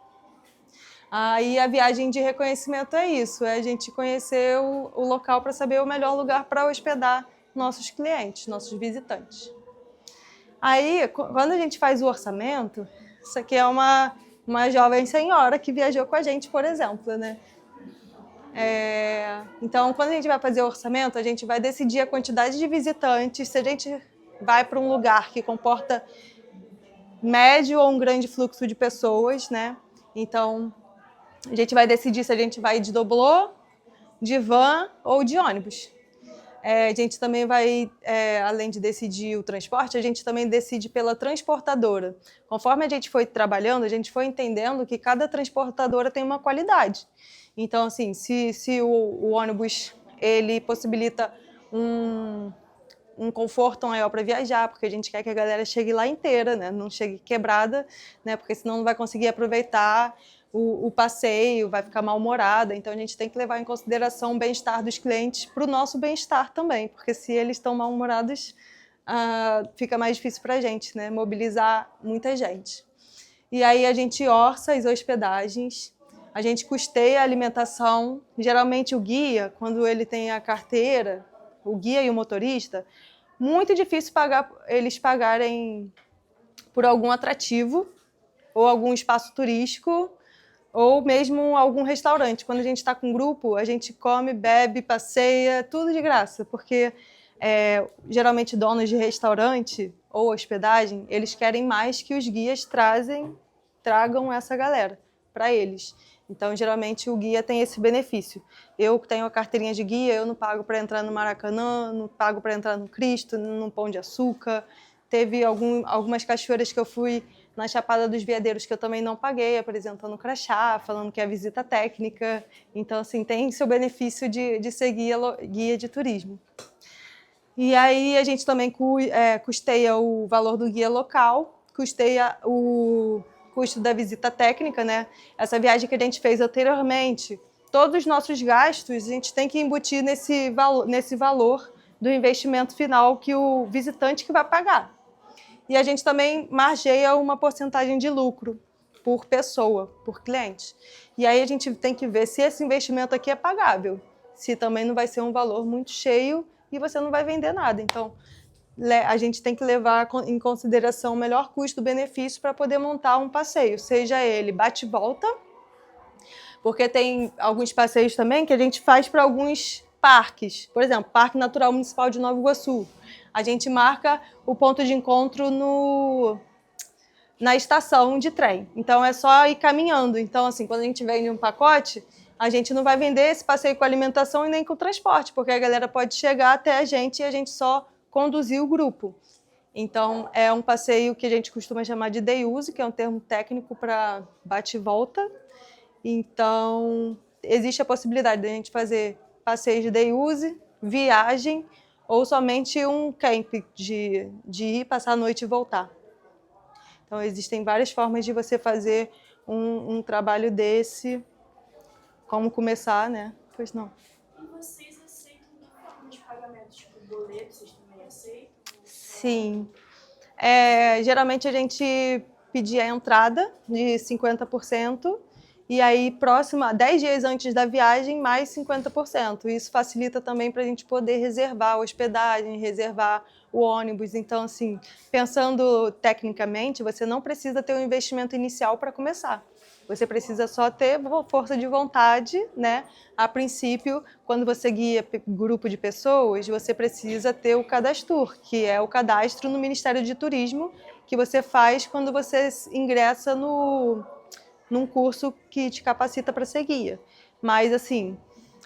A: Aí a viagem de reconhecimento é isso, é a gente conhecer o local para saber o melhor lugar para hospedar nossos clientes, nossos visitantes. Aí, quando a gente faz o orçamento, isso aqui é uma jovem senhora que viajou com a gente, por exemplo, né? Então, quando a gente vai fazer o orçamento, a gente vai decidir a quantidade de visitantes, se a gente vai para um lugar que comporta médio ou um grande fluxo de pessoas, né? Então, a gente vai decidir se a gente vai de doblô, de van ou de ônibus. A gente também vai, além de decidir o transporte, a gente também decide pela transportadora. Conforme a gente foi trabalhando, a gente foi entendendo que cada transportadora tem uma qualidade. Então, assim, se o ônibus ele possibilita um conforto maior para viajar, porque a gente quer que a galera chegue lá inteira, né? Não chegue quebrada, né? Porque senão não vai conseguir aproveitar o passeio, vai ficar mal-humorada. Então, a gente tem que levar em consideração o bem-estar dos clientes para o nosso bem-estar também, porque se eles estão mal-humorados, fica mais difícil para a gente, né? Mobilizar muita gente. E aí a gente orça as hospedagens, a gente custeia a alimentação. Geralmente o guia, quando ele tem a carteira, o guia e o motorista, muito difícil eles pagarem por algum atrativo ou algum espaço turístico ou mesmo algum restaurante. Quando a gente está com um grupo, a gente come, bebe, passeia, tudo de graça, porque geralmente donos de restaurante ou hospedagem, eles querem mais que os guias tragam essa galera para eles. Então, geralmente, o guia tem esse benefício. Eu tenho a carteirinha de guia, eu não pago para entrar no Maracanã, não pago para entrar no Cristo, no Pão de Açúcar. Teve algumas cachoeiras que eu fui na Chapada dos Veadeiros que eu também não paguei, apresentando crachá, falando que é visita técnica. Então, assim, tem seu benefício de ser guia de turismo. E aí a gente também custeia o valor do guia local, custeia o custo da visita técnica, né? Essa viagem que a gente fez anteriormente, todos os nossos gastos a gente tem que embutir nesse valor do investimento final que o visitante que vai pagar. E a gente também margeia uma porcentagem de lucro por pessoa, por cliente. E aí a gente tem que ver se esse investimento aqui é pagável, se também não vai ser um valor muito cheio e você não vai vender nada. Então, a gente tem que levar em consideração o melhor custo-benefício para poder montar um passeio, seja ele bate-volta, porque tem alguns passeios também que a gente faz para alguns parques. Por exemplo, Parque Natural Municipal de Nova Iguaçu. A gente marca o ponto de encontro na estação de trem. Então, é só ir caminhando. Então, assim, quando a gente vende um pacote, a gente não vai vender esse passeio com alimentação e nem com transporte, porque a galera pode chegar até a gente e a gente só conduzir o grupo. Então, é um passeio que a gente costuma chamar de day use, que é um termo técnico para bate e volta. Então, existe a possibilidade de a gente fazer passeios de day use, viagem, ou somente um camp de ir, passar a noite e voltar. Então, existem várias formas de você fazer um trabalho desse, como começar, né? Pois não.
E: E vocês aceitam que forma de pagamento? Tipo, boleto, vocês também aceitam?
A: Sim. Geralmente a gente pedia a entrada de 50%, e aí, 10 dias antes da viagem, mais 50%. Isso facilita também para a gente poder reservar a hospedagem, reservar o ônibus. Então, assim, pensando tecnicamente, você não precisa ter um investimento inicial para começar. Você precisa só ter força de vontade, né? A princípio, quando você guia grupo de pessoas, você precisa ter o Cadastur, que é o cadastro no Ministério de Turismo, que você faz quando você ingressa num curso que te capacita para ser guia. Mas, assim,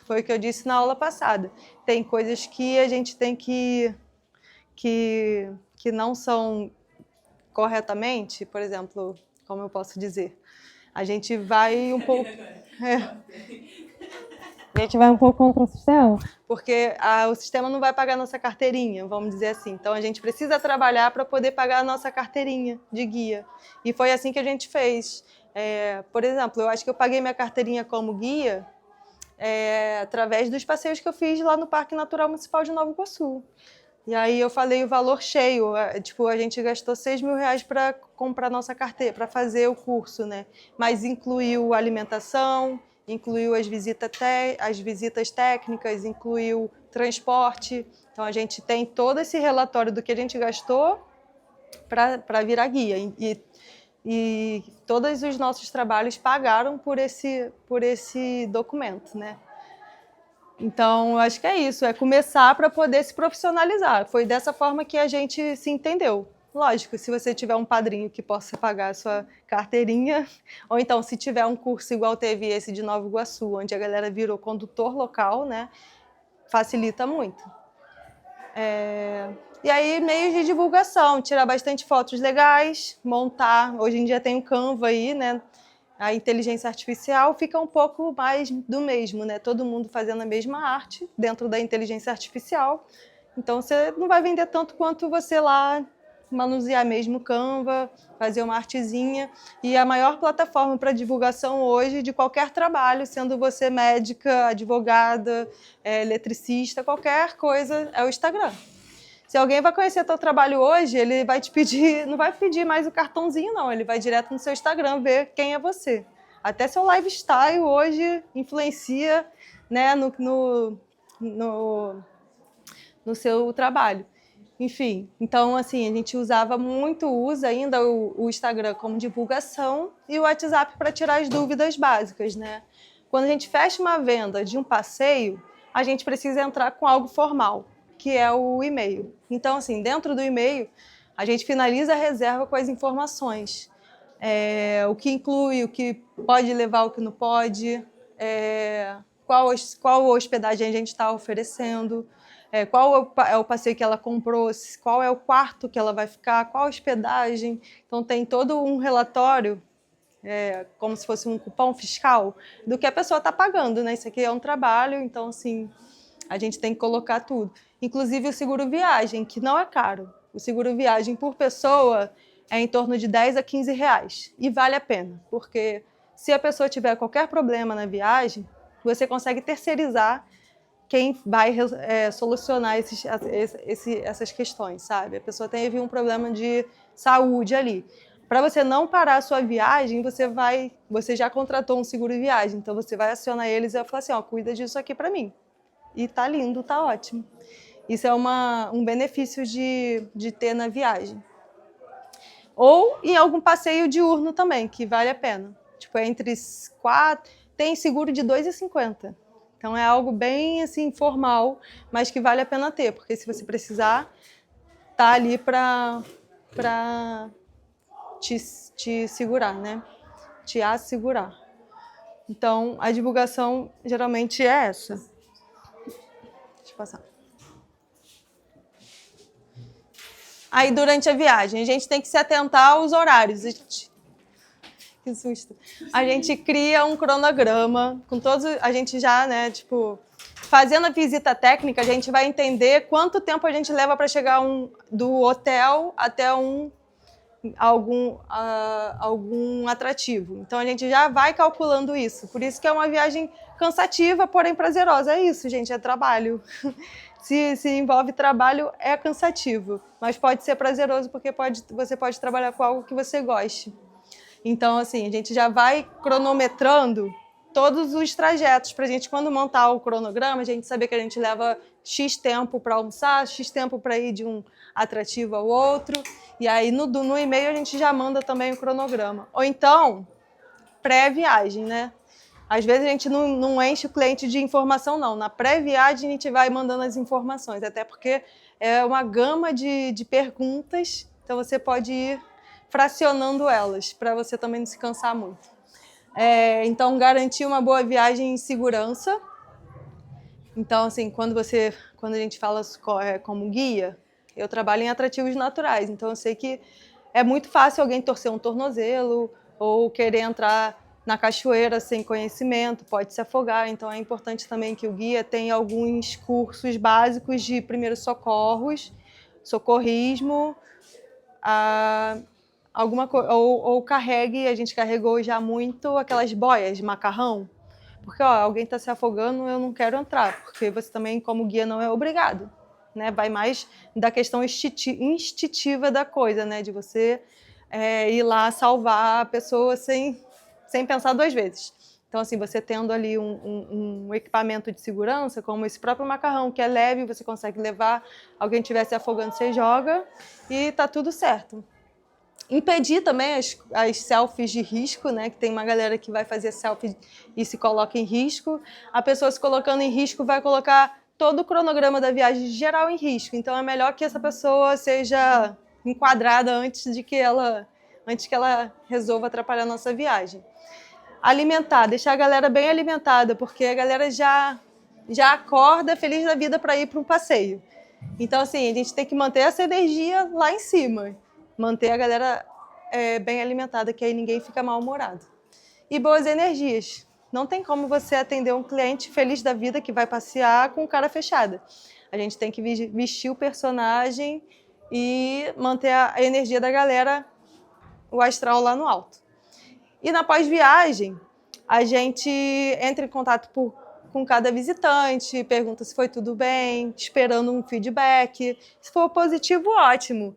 A: foi o que eu disse na aula passada. Tem coisas que a gente tem que não são corretamente, por exemplo, como eu posso dizer, a gente vai um pouco... A gente vai um pouco contra o sistema, porque o sistema não vai pagar a nossa carteirinha, vamos dizer assim. Então, a gente precisa trabalhar para poder pagar a nossa carteirinha de guia. E foi assim que a gente fez. Por exemplo, eu acho que eu paguei minha carteirinha como guia através dos passeios que eu fiz lá no Parque Natural Municipal de Nova Iguaçu. E aí eu falei o valor cheio, tipo, a gente gastou R$6.000 para comprar nossa carteira, para fazer o curso, né? Mas incluiu alimentação, incluiu as visitas técnicas, incluiu transporte. Então a gente tem todo esse relatório do que a gente gastou para virar guia. E todos os nossos trabalhos pagaram por esse documento, né? Então, eu acho que é isso, é começar para poder se profissionalizar. Foi dessa forma que a gente se entendeu. Lógico, se você tiver um padrinho que possa pagar a sua carteirinha, ou então se tiver um curso igual teve esse de Nova Iguaçu, onde a galera virou condutor local, né, facilita muito. E aí, meios de divulgação, tirar bastante fotos legais, montar. Hoje em dia tem o Canva aí, né? A inteligência artificial fica um pouco mais do mesmo, né? Todo mundo fazendo a mesma arte dentro da inteligência artificial. Então, você não vai vender tanto quanto você lá manusear mesmo o Canva, fazer uma artezinha. E a maior plataforma para divulgação hoje de qualquer trabalho, sendo você médica, advogada, eletricista, qualquer coisa, é o Instagram. Se alguém vai conhecer teu trabalho hoje, ele vai te pedir, não vai pedir mais o cartãozinho, não. Ele vai direto no seu Instagram ver quem é você. Até seu lifestyle hoje influencia, né, no seu trabalho. Enfim, então, assim, a gente usa ainda o Instagram como divulgação e o WhatsApp para tirar as dúvidas básicas, né? Quando a gente fecha uma venda de um passeio, a gente precisa entrar com algo formal, que é o e-mail. Então, assim, dentro do e-mail, a gente finaliza a reserva com as informações. O que inclui, o que pode levar, o que não pode, qual hospedagem a gente está oferecendo, qual é o passeio que ela comprou, qual é o quarto que ela vai ficar, qual a hospedagem. Então, tem todo um relatório, como se fosse um cupom fiscal, do que a pessoa está pagando, né? Isso aqui é um trabalho, então, assim, a gente tem que colocar tudo. Inclusive o seguro viagem, que não é caro. O seguro viagem por pessoa é em torno de R$10 a R$15. E vale a pena, porque se a pessoa tiver qualquer problema na viagem, você consegue terceirizar quem vai solucionar essas questões, sabe? A pessoa teve um problema de saúde ali. Para você não parar a sua viagem, você já contratou um seguro de viagem, então você vai acionar eles e vai falar assim, ó, cuida disso aqui para mim. E tá lindo, tá ótimo. Isso é um benefício de ter na viagem. Ou em algum passeio diurno também, que vale a pena. Tipo, entre 4... Tem seguro de R$2,50. Então é algo bem assim, formal, mas que vale a pena ter, porque se você precisar, tá ali para te segurar, né? Te assegurar. Então, a divulgação geralmente é essa. Deixa eu passar. Aí, durante a viagem, a gente tem que se atentar aos horários. Que susto. A gente cria um cronograma com todos... A gente já, né, tipo... Fazendo a visita técnica, a gente vai entender quanto tempo a gente leva para chegar do hotel até algum atrativo. Então, a gente já vai calculando isso. Por isso que é uma viagem cansativa, porém prazerosa. É isso, gente, é trabalho. Se envolve trabalho, é cansativo. Mas pode ser prazeroso, porque você pode trabalhar com algo que você goste. Então, assim, a gente já vai cronometrando todos os trajetos para a gente, quando montar o cronograma, a gente saber que a gente leva X tempo para almoçar, X tempo para ir de um atrativo ao outro. E aí, no e-mail, a gente já manda também o cronograma. Ou então, pré-viagem, né? Às vezes, a gente não enche o cliente de informação, não. Na pré-viagem, a gente vai mandando as informações, até porque é uma gama de perguntas, então você pode ir fracionando elas, para você também não se cansar muito. Então, garantir uma boa viagem em segurança. Então, assim, quando a gente fala como guia, eu trabalho em atrativos naturais, então eu sei que é muito fácil alguém torcer um tornozelo ou querer entrar na cachoeira sem conhecimento, pode se afogar, então é importante também que o guia tenha alguns cursos básicos de primeiros socorros, socorrismo, ou carregue, a gente carregou já muito aquelas boias de macarrão, porque alguém está se afogando, eu não quero entrar, porque você também, como guia, não é obrigado, né? Vai mais da questão instintiva da coisa, né? De você ir lá salvar a pessoa sem pensar duas vezes. Então, assim, você tendo ali um equipamento de segurança, como esse próprio macarrão, que é leve, você consegue levar, alguém estiver se afogando, você joga e tá tudo certo. Impedir também as selfies de risco, né? Que tem uma galera que vai fazer selfie e se coloca em risco. A pessoa se colocando em risco vai colocar todo o cronograma da viagem geral em risco. Então, é melhor que essa pessoa seja enquadrada antes que ela resolva atrapalhar a nossa viagem. Alimentar, deixar a galera bem alimentada, porque a galera já acorda feliz da vida para ir para um passeio. Então, assim, a gente tem que manter essa energia lá em cima. Manter a galera bem alimentada, que aí ninguém fica mal-humorado. E boas energias. Não tem como você atender um cliente feliz da vida que vai passear com cara fechada. A gente tem que vestir o personagem e manter a energia da galera, o astral lá no alto. E na pós-viagem, a gente entra em contato com cada visitante, pergunta se foi tudo bem, esperando um feedback. Se for positivo, ótimo.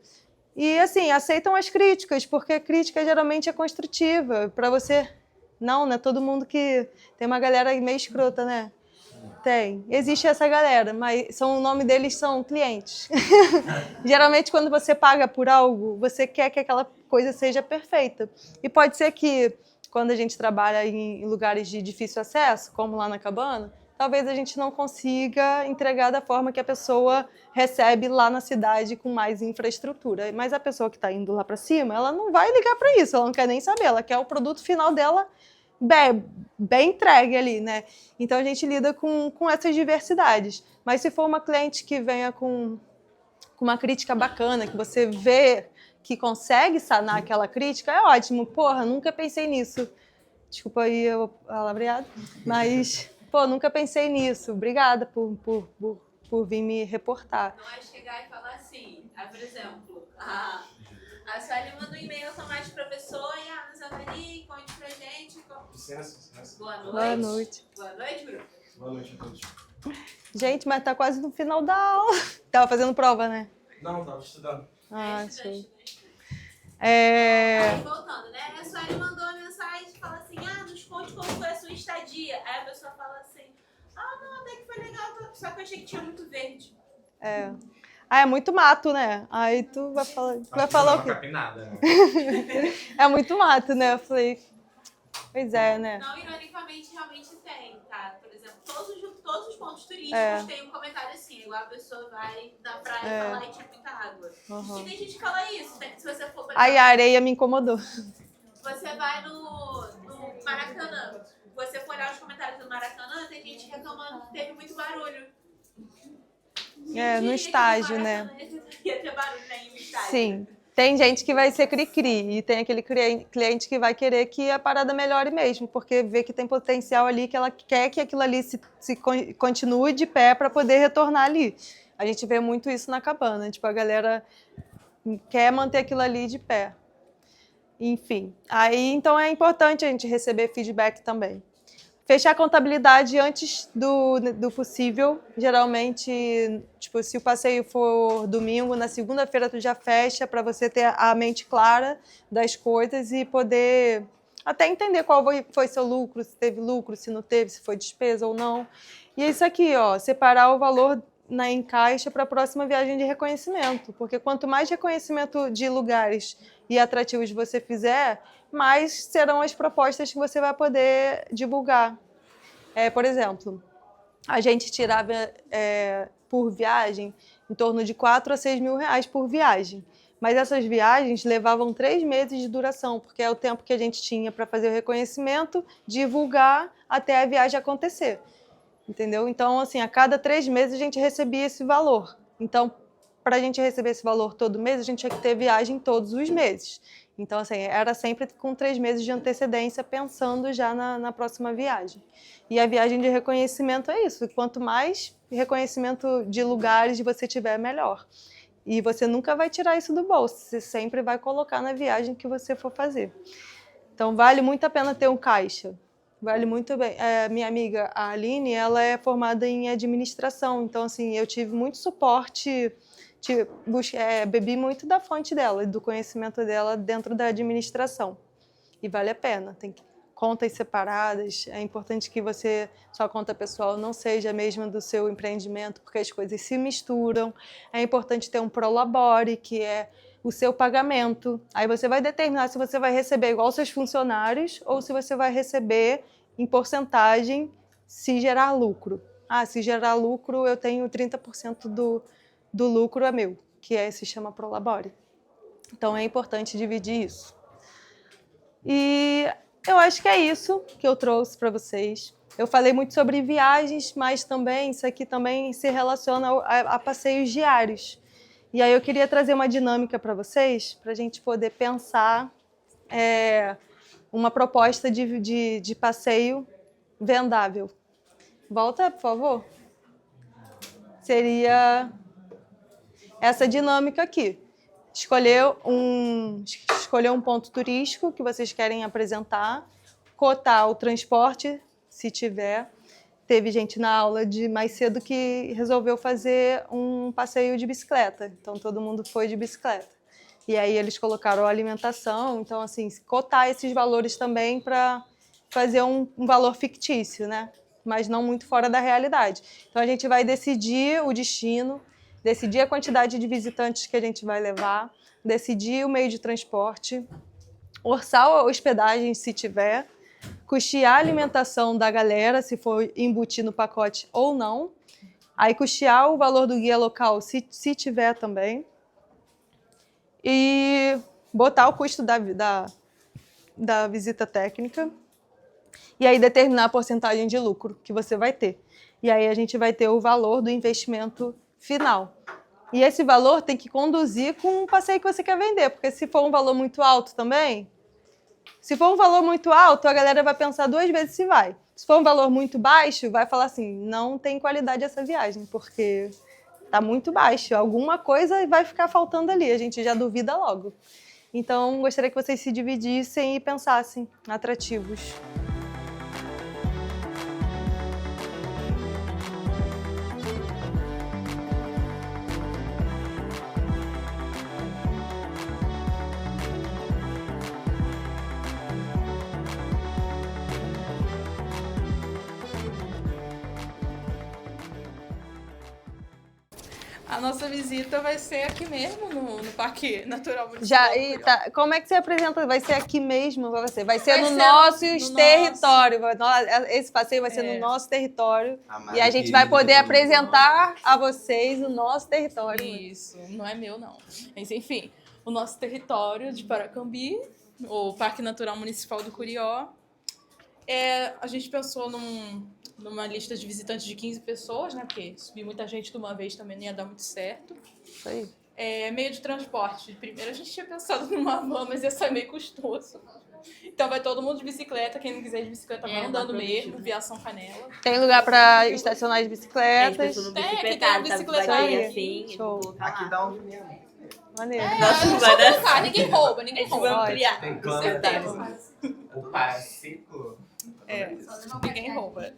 A: E, assim, aceitam as críticas, porque a crítica geralmente é construtiva. Para você... Não é todo mundo que... Tem uma galera meio escrota, né? Tem. Existe essa galera, mas o nome deles são clientes. Geralmente, quando você paga por algo, você quer que aquela coisa seja perfeita. E pode ser que, quando a gente trabalha em lugares de difícil acesso, como lá na cabana, talvez a gente não consiga entregar da forma que a pessoa recebe lá na cidade com mais infraestrutura. Mas a pessoa que está indo lá para cima, ela não vai ligar para isso, ela não quer nem saber, ela quer o produto final dela bem entregue ali, né? Então, a gente lida com essas diversidades. Mas se for uma cliente que venha com uma crítica bacana, que você vê que consegue sanar aquela crítica, é ótimo. Porra, nunca pensei nisso. Desculpa aí o palavreado, mas... Pô, nunca pensei nisso. Obrigada por vir me reportar.
B: Não é chegar e falar assim, por exemplo, a Sueli manda um e-mail automático para a pessoa e nos avalie, conte pra gente.
C: Licença.
B: Boa noite.
A: Boa noite.
B: Boa noite, Bruno.
C: Boa noite a todos.
A: Gente, mas tá quase no final da aula. Tava fazendo prova, né?
C: Não, tava estudando.
A: Ah, show.
B: Aí,
A: É...
B: voltando, né? A Sueli mandou uma mensagem e fala assim, nos conte como foi a sua estadia. Aí a pessoa fala assim, não, até que foi legal, só que eu achei que tinha muito verde.
A: é muito mato, né? Aí tu vai falar o quê?
C: Capinada, né?
A: É muito mato, né? Eu falei, pois é, né?
B: Não, ironicamente, realmente tem, tá? Por exemplo, todos os pontos turísticos têm um comentário assim, igual a pessoa vai na praia e fala, ai, tinha muita água.
A: Uhum.
B: E tem gente que fala isso, né? Que se você for, por
A: Aí a areia me incomodou.
B: você vai no Maracanã, você for olhar os comentários do Maracanã, tem gente reclamando que teve muito barulho.
A: No estágio, né?
B: Ia ter barulho, né, no estágio.
A: Sim. Tem gente que vai ser cri-cri e tem aquele cliente que vai querer que a parada melhore mesmo, porque vê que tem potencial ali, que ela quer que aquilo ali se continue de pé para poder retornar ali. A gente vê muito isso na cabana, tipo, a galera quer manter aquilo ali de pé. Enfim, aí então é importante a gente receber feedback também. Fechar a contabilidade antes do possível. Geralmente, tipo, se o passeio for domingo, na segunda-feira tu já fecha para você ter a mente clara das coisas e poder até entender qual foi seu lucro, se teve lucro, se não teve, se foi despesa ou não. E é isso aqui, ó, separar o valor em caixa para a próxima viagem de reconhecimento. Porque quanto mais reconhecimento de lugares e atrativos você fizer, mais serão as propostas que você vai poder divulgar. Por exemplo, a gente tirava por viagem em torno de 4 a 6 mil reais por viagem. Mas essas viagens levavam 3 meses de duração, porque é o tempo que a gente tinha para fazer o reconhecimento, divulgar até a viagem acontecer. Entendeu? Então, assim, a cada 3 meses a gente recebia esse valor. Então, para a gente receber esse valor todo mês, a gente tinha que ter viagem todos os meses. Então, assim, era sempre com 3 meses de antecedência, pensando já na próxima viagem. E a viagem de reconhecimento é isso. Quanto mais reconhecimento de lugares você tiver, melhor. E você nunca vai tirar isso do bolso. Você sempre vai colocar na viagem que você for fazer. Então, vale muito a pena ter um caixa. Vale muito bem. Minha amiga, a Aline, ela é formada em administração. Então, assim, eu tive muito suporte... bebi muito da fonte dela, do conhecimento dela dentro da administração. E vale a pena. Tem contas separadas. É importante que sua conta pessoal não seja a mesma do seu empreendimento, porque as coisas se misturam. É importante ter um prolabore, que é o seu pagamento. Aí você vai determinar se você vai receber igual aos seus funcionários ou se você vai receber em porcentagem se gerar lucro. Se gerar lucro, eu tenho 30% do lucro é meu, que se chama prolabore. Então, é importante dividir isso. E eu acho que é isso que eu trouxe para vocês. Eu falei muito sobre viagens, mas também isso aqui também se relaciona a passeios diários. E aí eu queria trazer uma dinâmica para vocês, para a gente poder pensar uma proposta de passeio vendável. Volta, por favor. Seria essa dinâmica aqui. Escolher um ponto turístico que vocês querem apresentar, cotar o transporte, se tiver. Teve gente na aula de mais cedo que resolveu fazer um passeio de bicicleta. Então, todo mundo foi de bicicleta. E aí eles colocaram a alimentação. Então, assim, cotar esses valores também para fazer um valor fictício, né? Mas não muito fora da realidade. Então, a gente vai decidir o destino, decidir a quantidade de visitantes que a gente vai levar, decidir o meio de transporte, orçar a hospedagem, se tiver, custear a alimentação da galera, se for embutir no pacote ou não, aí custear o valor do guia local, se tiver também, e botar o custo da visita técnica, e aí determinar a porcentagem de lucro que você vai ter. E aí a gente vai ter o valor do investimento final. E esse valor tem que conduzir com o passeio que você quer vender, porque se for um valor muito alto também, se for um valor muito alto, a galera vai pensar 2 vezes se vai. Se for um valor muito baixo, vai falar assim, não tem qualidade essa viagem, porque está muito baixo. Alguma coisa vai ficar faltando ali, a gente já duvida logo. Então, gostaria que vocês se dividissem e pensassem atrativos.
F: A nossa visita vai ser aqui mesmo, no Parque Natural Municipal.
A: Já, e tá, como é que você apresenta? Vai ser aqui mesmo? Vai ser
F: Vai
A: no
F: ser
A: nosso
F: no
A: território. Esse passeio vai ser no nosso território. E a gente vai poder apresentar a vocês o nosso território.
F: Isso, não é meu, não. Mas, enfim, o nosso território de Paracambi, o Parque Natural Municipal do Curió. A gente pensou numa lista de visitantes de 15 pessoas, né? Porque subir muita gente de uma vez também não ia dar muito certo.
A: Isso aí.
F: Meio de transporte. Primeiro a gente tinha pensado numa van, mas ia sair meio custoso. Então vai todo mundo de bicicleta. Quem não quiser ir de bicicleta vai andando mesmo, via Ação Canela.
A: Tem lugar para estacionar as bicicletas.
F: Aqui tem a bicicleta
A: aí.
G: assim.
A: Show.
C: Aqui dá onde mesmo.
A: Maneiro.
F: Só colocar, ninguém rouba, ninguém rouba.
A: Ótimo.
C: Tem
F: Com
C: câmera.
F: certeza.
C: O paraciclo.
F: Ninguém rouba.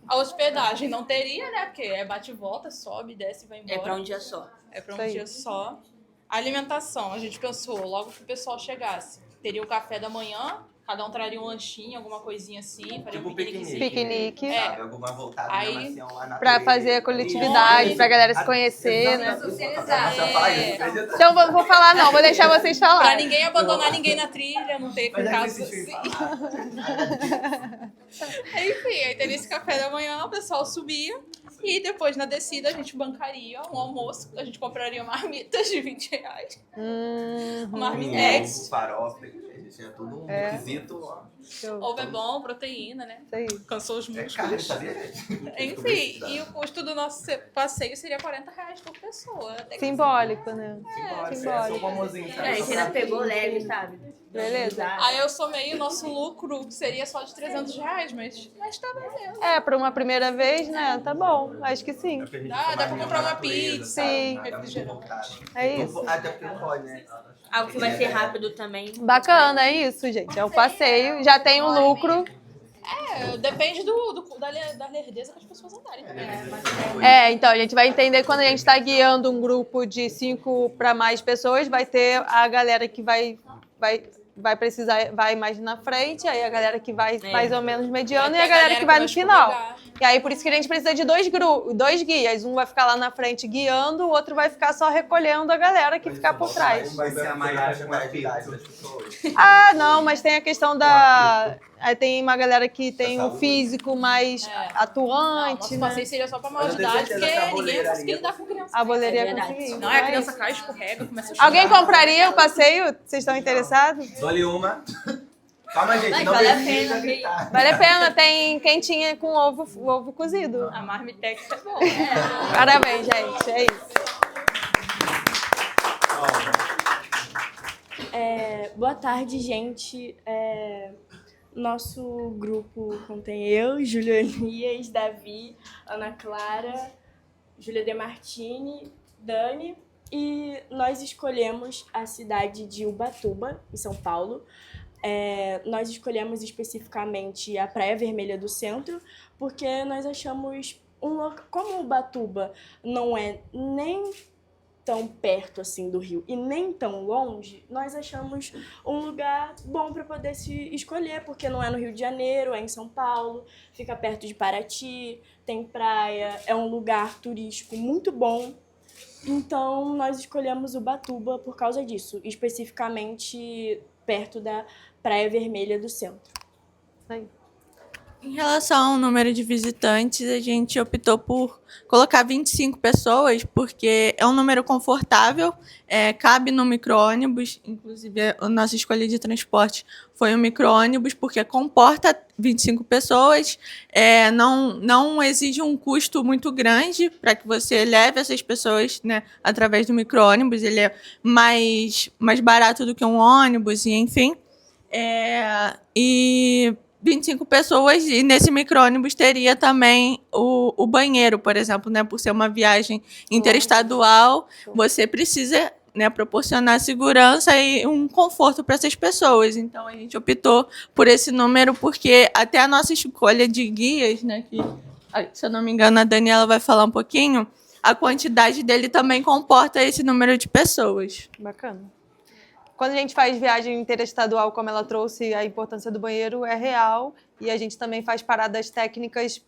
F: A hospedagem não teria, né? Porque é bate e volta, sobe, desce e vai embora.
G: É pra um dia só.
F: É pra um
A: Isso aí.
F: dia só. A alimentação, a gente pensou, logo que o pessoal chegasse, teria o café da manhã, cada um traria um lanchinho, alguma coisinha assim, faria
D: Tipo
F: um piqueniquezinho.
A: Piquenique.
D: Sabe? Alguma voltada
F: Aí,
D: mesmo assim, uma
A: Pra
D: natureza.
A: fazer a coletividade, pra galera se conhecer, né? Então vou falar não, vou deixar vocês
F: Pra
A: falarem.
F: ninguém abandonar ninguém na trilha, não ter
D: Mas é que
F: casos
D: vocês
F: assim.
D: falar.
F: Enfim, aí teria esse café da manhã, o pessoal subia e depois na descida a gente bancaria um almoço, a gente compraria marmitas de R$20. Marmitex.
D: Farofa, a gente tinha tudo um requisito. Ó.
F: Ovo é bom, proteína, né?
A: Isso aí.
F: Cansou os
D: É
F: músculos.
D: caro, sabia, gente?
F: Enfim, e o custo do nosso passeio seria R$40 por pessoa. Até que
A: Simbólico, né?
D: Simbólico.
A: Simbólico.
D: É só famosinho, sabe?
G: É, você ainda pegou leve, sabe?
A: Beleza.
F: Aí eu somei o nosso lucro, que seria só de R$300, mas tá valendo.
A: É, pra uma primeira vez, né? Tá bom, acho que sim.
D: É porque a gente
F: Dá
D: ficou
F: pra
D: mais
F: comprar uma
D: natureza,
F: pizza,
D: sabe?
A: sim.
D: Nada muito
F: refrigerante.
D: voltado.
A: É isso.
D: Até porque não pode, né?
G: Algo que vai ser rápido também.
A: Bacana, é isso, gente. É um passeio, já tem um lucro.
F: Depende da lerdeza que as pessoas andarem também.
A: Então, a gente vai entender quando a gente está guiando um grupo de 5 para mais pessoas, vai ter a galera que vai precisar, vai mais na frente, aí a galera que vai mais ou menos mediano e a galera que vai no final. E aí, por isso que a gente precisa de dois guias. Um vai ficar lá na frente guiando, o outro vai ficar só recolhendo a galera que ficar por trás.
D: Vai ser a maior quantidade das pessoas.
A: Ah, não, mas tem a questão da... Aí tem uma galera que tem um físico mais atuante,
F: Nosso
A: né?
F: passeio seria só pra maior
D: Mas
F: de
D: eu tenho
F: idade,
D: certeza
F: porque
D: que a
F: ninguém
D: boleira
F: ia conseguir
D: ali-
F: lidar com criança.
A: A boleira
G: É
A: ia
G: verdade.
A: conseguir.
F: Não, a
A: É
F: criança
A: isso.
F: cai, escorrega, começa a chorar.
A: Alguém compraria o passeio? Vocês estão interessados?
D: Dou-lhe uma. Calma, gente,
G: Mas
D: não
G: vale a
D: precisa
G: pena,
D: gritar.
A: Vale a pena, tem quentinha com ovo cozido.
F: A marmitex é bom.
A: Parabéns, gente, é isso.
E: Boa tarde, gente. Nosso grupo contém eu, Júlia Elias, Davi, Ana Clara, Júlia Demartini, Dani, e nós escolhemos a cidade de Ubatuba, em São Paulo. Nós escolhemos especificamente a Praia Vermelha do Centro, porque nós achamos como Ubatuba não é nem tão perto assim do Rio e nem tão longe, nós achamos um lugar bom para poder se escolher, porque não é no Rio de Janeiro, é em São Paulo, fica perto de Paraty, tem praia, é um lugar turístico muito bom. Então nós escolhemos Ubatuba por causa disso, especificamente perto da Praia Vermelha do Centro.
A: Aí.
H: Em relação ao número de visitantes, a gente optou por colocar 25 pessoas, porque é um número confortável, cabe no micro-ônibus, inclusive a nossa escolha de transporte foi um micro-ônibus, porque comporta 25 pessoas, não exige um custo muito grande para que você leve essas pessoas, né, através do micro-ônibus, ele é mais barato do que um ônibus, e enfim. E 25 pessoas, e nesse micro-ônibus teria também o banheiro, por exemplo, né? Por ser uma viagem interestadual, você precisa, né, proporcionar segurança e um conforto para essas pessoas. Então, a gente optou por esse número, porque até a nossa escolha de guias, né, que, se eu não me engano, a Daniela vai falar um pouquinho, a quantidade dele também comporta esse número de pessoas.
A: Bacana. Quando a gente faz viagem interestadual, como ela trouxe, a importância do banheiro é real, e a gente também faz paradas técnicas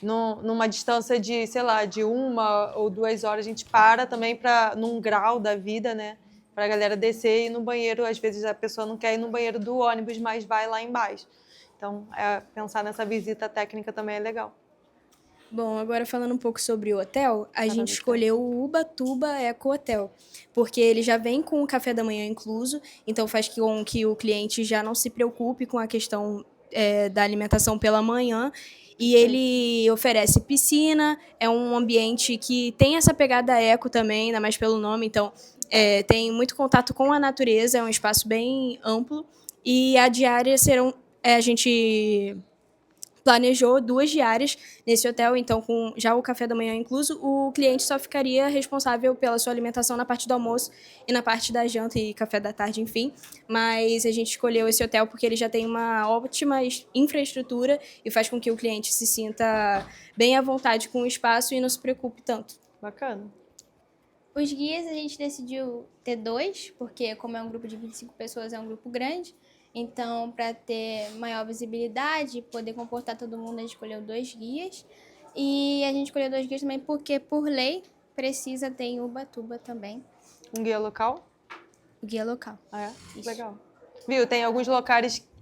A: numa distância de, sei lá, de 1 ou 2 horas, a gente para também num grau da vida, né? Para a galera descer e ir no banheiro. Às vezes a pessoa não quer ir no banheiro do ônibus, mas vai lá embaixo. Então, pensar nessa visita técnica também é legal.
I: Bom, agora falando um pouco sobre o hotel, a gente
A: Hotel.
I: escolheu o Ubatuba Eco Hotel, porque ele já vem com o café da manhã incluso, então faz com que o cliente já não se preocupe com a questão da alimentação pela manhã. E ele oferece piscina, é um ambiente que tem essa pegada eco também, ainda mais pelo nome, então tem muito contato com a natureza, é um espaço bem amplo. E a diária serão... a gente planejou 2 diárias nesse hotel, então com já o café da manhã incluso, o cliente só ficaria responsável pela sua alimentação na parte do almoço e na parte da janta e café da tarde, enfim. Mas a gente escolheu esse hotel porque ele já tem uma ótima infraestrutura e faz com que o cliente se sinta bem à vontade com o espaço e não se preocupe tanto.
A: Bacana.
J: Os guias a gente decidiu ter 2, porque como é um grupo de 25 pessoas, é um grupo grande. Então, para ter maior visibilidade, poder comportar todo mundo, a gente escolheu 2 guias. E a gente escolheu 2 guias também porque, por lei, precisa ter em Ubatuba também.
A: Um guia local?
J: O guia local.
A: Isso. Legal. Viu, tem alguns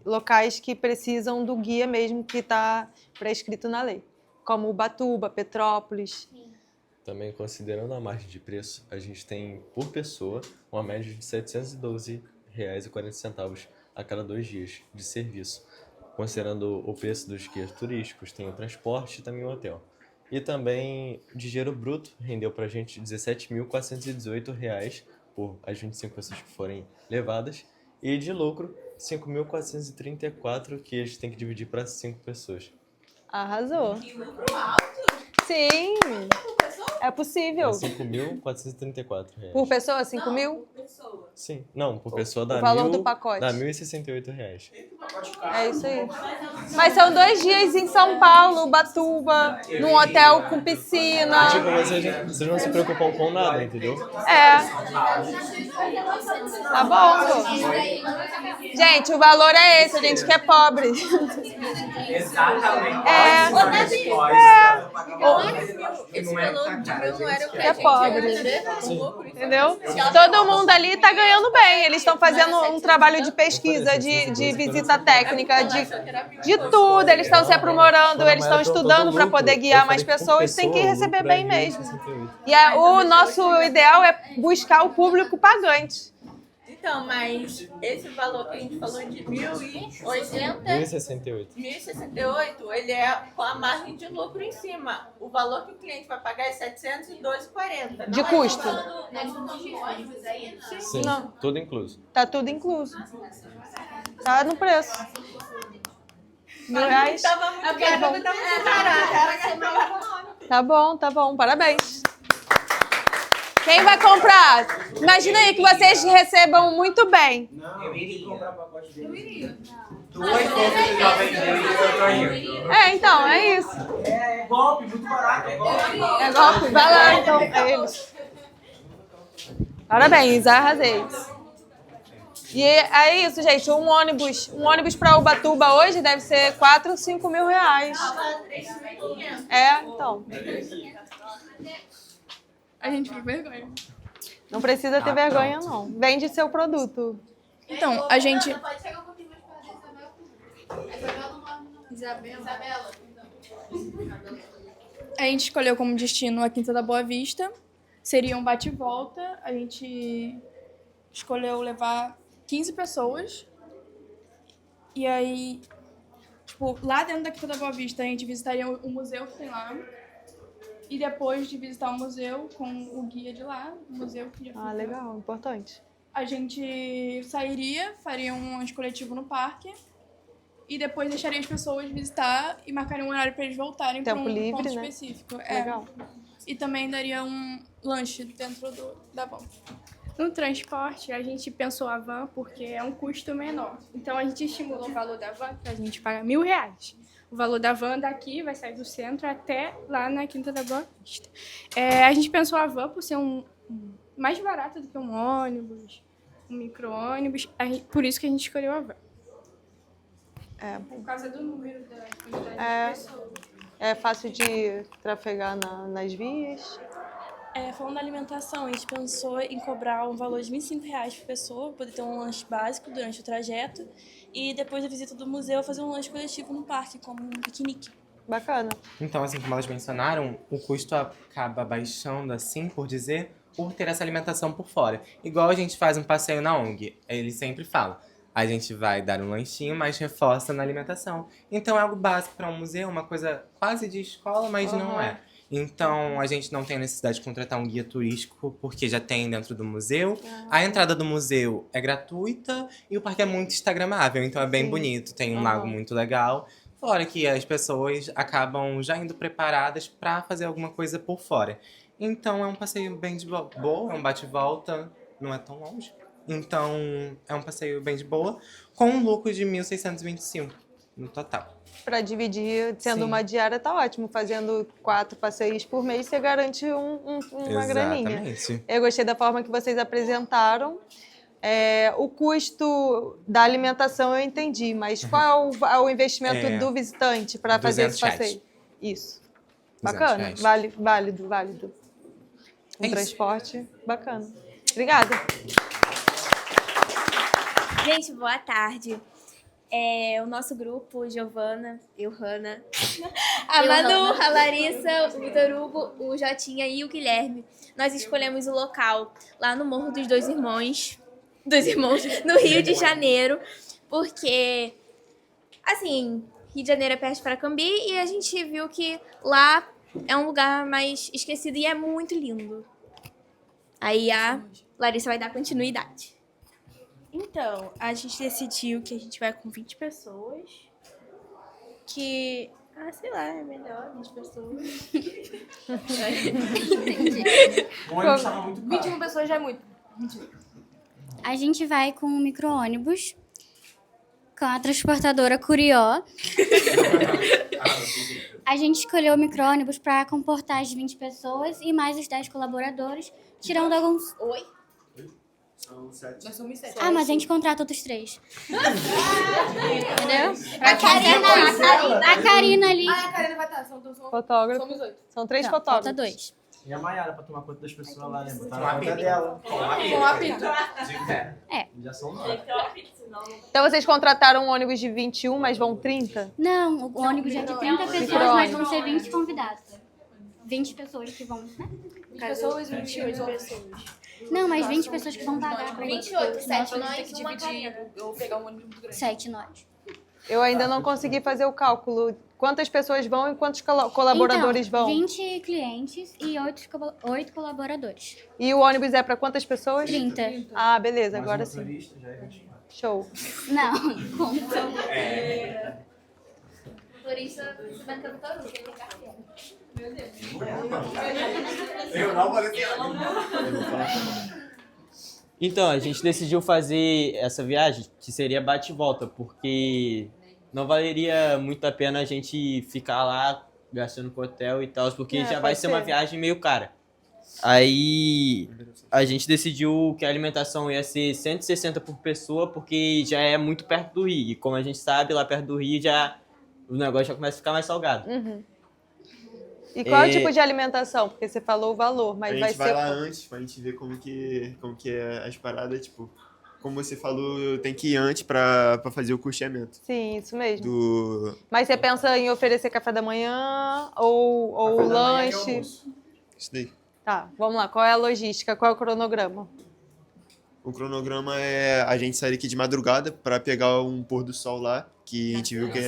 A: locais que precisam do guia mesmo que está prescrito na lei. Como Ubatuba, Petrópolis.
K: Também considerando a margem de preço, a gente tem, por pessoa, uma média de R$ 712,40 a cada 2 dias de serviço. Considerando o preço dos guias turísticos, tem o transporte e também o hotel. E também, de dinheiro bruto, rendeu pra gente R$ 17.418 por as 25 pessoas que forem levadas. E de lucro, R$ 5.434 que a gente tem que dividir para 5 pessoas.
A: Arrasou.
B: Que lucro alto.
A: Sim, é possível.
K: É 5.434
A: Por
K: reais.
A: pessoa, 5 mil?
B: Por pessoa.
K: Sim, não, por pessoa dá
A: O valor do pacote.
K: dá R$ 1.068.
A: É isso aí. Mas são 2 dias em São Paulo, Ubatuba, num hotel com piscina.
K: Tipo, vocês não se preocupam com nada, entendeu?
A: Tá bom, pô. Gente, o valor é esse, a gente que é pobre.
C: Exatamente.
G: Esse valor de 1.000 não era o que
A: É pobre. Entendeu? Todo mundo ali tá ganhando bem. Eles estão fazendo um trabalho de pesquisa, de visita técnica, de tudo. Eeles estão se aprimorando, eles estão estudando para poder guiar mais pessoas. Tem que receber bem mesmo. E o nosso ideal é buscar o público pagante.
G: Então, mas esse valor que a gente falou de 1.080,
K: 1.068.
G: 1.068, ele é com a margem de lucro em cima. O valor que o cliente vai pagar é 712,40.
A: De custo.
K: Sim,
A: Não.
K: tudo incluso.
A: Tá tudo incluso. Tá no preço. R$1.000.
G: Tava muito caro, tava muito barato.
A: Tá bom. Parabéns. Quem vai comprar? Imagina aí que vocês recebam muito bem.
C: Eu iria comprar pacote dele.
B: Eu iria.
C: 2 bolsas de jovem dele e eu tô indo.
A: Então, é isso.
C: É golpe, muito barato. É golpe.
A: É golpe? Vai lá, então, pra eles. Parabéns, arrasei. E é isso, gente. Um ônibus para Ubatuba hoje deve ser 4 ou 5 mil reais. Então.
F: A gente fica com vergonha.
A: Não precisa ter vergonha, não. Vende seu produto.
F: Então, a gente...
B: Pode chegar um pouquinho mais pra Isabela.
F: A gente escolheu como destino a Quinta da Boa Vista. Seria um bate e volta. A gente escolheu levar 15 pessoas. E aí, tipo, lá dentro da Quinta da Boa Vista, a gente visitaria o museu que tem lá. E depois de visitar o museu com o guia de lá, o museu que já foi.
A: Legal, importante.
F: A gente sairia, faria um ônibus coletivo no parque. E depois deixaria as pessoas visitar e marcaria um horário para eles voltarem para um
A: livre,
F: ponto
A: né?
F: específico.
A: Legal.
F: E também daria um lanche dentro da van.
E: No transporte, a gente pensou a van porque é um custo menor. Então, a gente estimulou o valor da van, que a gente paga R$1.000. O valor da van daqui vai sair do centro até lá na Quinta da Boa Vista. A gente pensou a van por ser mais barato do que um ônibus, um micro-ônibus. Por isso que a gente escolheu a van.
F: Por causa do número da quantidade de pessoas.
A: É fácil de trafegar nas vias?
E: Falando da alimentação, a gente pensou em cobrar um valor de R$ 25 por pessoa, poder ter um lanche básico durante o trajeto e depois da visita do museu fazer um lanche coletivo no parque, como um piquenique.
A: Bacana.
L: Então, assim como elas mencionaram, o custo acaba baixando, assim, por dizer, por ter essa alimentação por fora. Igual a gente faz um passeio na ONG, ele sempre fala, a gente vai dar um lanchinho, mas reforça na alimentação. Então é algo básico para um museu, uma coisa quase de escola, mas não é. Então a gente não tem a necessidade de contratar um guia turístico, porque já tem dentro do museu. A entrada do museu é gratuita e o parque é muito instagramável, então é bem bonito, tem um lago muito legal. Fora que as pessoas acabam já indo preparadas para fazer alguma coisa por fora. Então é um passeio bem de boa, é um bate-volta, não é tão longe. Então é um passeio bem de boa, com um lucro de 1.625 no total.
A: Para dividir, sendo uma diária, tá ótimo. Fazendo 4 passeios por mês, você garante uma graninha.
L: Exatamente.
A: Eu gostei da forma que vocês apresentaram. O custo da alimentação eu entendi, mas qual é o investimento do visitante para fazer esse passeio? Isso. Bacana. Válido. Um transporte bacana. Obrigada.
M: Gente, boa tarde. O nosso grupo, Giovana, Hanna, a Manu, a Larissa, o Vitor Hugo, o Jotinha e o Guilherme. Nós escolhemos o local lá no Morro dos Dois Irmãos, no Rio de Janeiro, porque, assim, Rio de Janeiro é perto de Paracambi e a gente viu que lá é um lugar mais esquecido e é muito lindo. Aí a Larissa vai dar continuidade.
E: Então, a gente decidiu que a gente vai com 20 pessoas, que, sei lá, é melhor 20 pessoas.
C: O ônibus tava muito caro.
E: 21 pessoas já é muito.
N: A gente vai com um micro-ônibus, com a transportadora Curió. A gente escolheu o micro-ônibus para comportar as 20 pessoas e mais os 10 colaboradores, tirando alguns...
M: Oi?
C: São 7.
E: Nós somos 7.
N: Mas a gente contrata outros 3. Entendeu?
M: A
N: Karina ali.
E: A Karina vai estar.
A: Fotógrafo.
E: Somos 8.
A: São 3
N: Não,
A: fotógrafos.
N: falta 2.
C: E a Maiara pra tomar conta das pessoas lá, né? Botaram
L: Com
C: a
L: a
C: conta
L: pita.
C: dela.
E: Com a pita.
C: Já são 9.
A: Então vocês contrataram um ônibus de 21, mas vão 30?
N: Não, o ônibus é de 30 pessoas, mas vão ser 20 convidados. 20 pessoas que vão, né?
E: 20 pessoas, 28 pessoas.
N: Não, mas 20 pessoas que vão pagar.
M: 28, 7 nós,
E: tem que
M: uma
E: dividir
M: Karina.
E: ou pegar um ônibus muito grande.
N: 7 nós.
A: Eu ainda não consegui fazer o cálculo. Quantas pessoas vão e quantos colaboradores
N: então,
A: vão?
N: 20 clientes e 8 colaboradores.
A: E o ônibus é para quantas pessoas?
N: 30.
A: Ah, beleza, agora
C: Mas o
A: sim.
C: motorista já é 20.
A: Show.
N: Não, conta.
M: Por isso, você vai ter Vitor Hugo, ele tem carteira. Meu Deus.
C: Eu não falei assim.
O: Então, a gente decidiu fazer essa viagem, que seria bate e volta, porque não valeria muito a pena a gente ficar lá gastando com hotel e tal, porque já vai ser uma viagem meio cara. Aí a gente decidiu que a alimentação ia ser 160 por pessoa, porque já é muito perto do Rio. E como a gente sabe, lá perto do Rio o negócio já começa a ficar mais salgado.
A: Uhum. E qual é o tipo de alimentação? Porque você falou o valor, mas
P: a
A: vai
P: gente
A: ser...
P: vai lá antes pra gente ver como que é as paradas, tipo... Como você falou, tem que ir antes pra fazer o custeamento.
A: Sim, isso mesmo.
P: Do...
A: Mas você pensa em oferecer café da manhã ou lanche?
P: Isso daí.
A: Tá, vamos lá. Qual é a logística? Qual é o cronograma?
P: O cronograma é a gente sair aqui de madrugada pra pegar um pôr do sol lá, que a gente viu que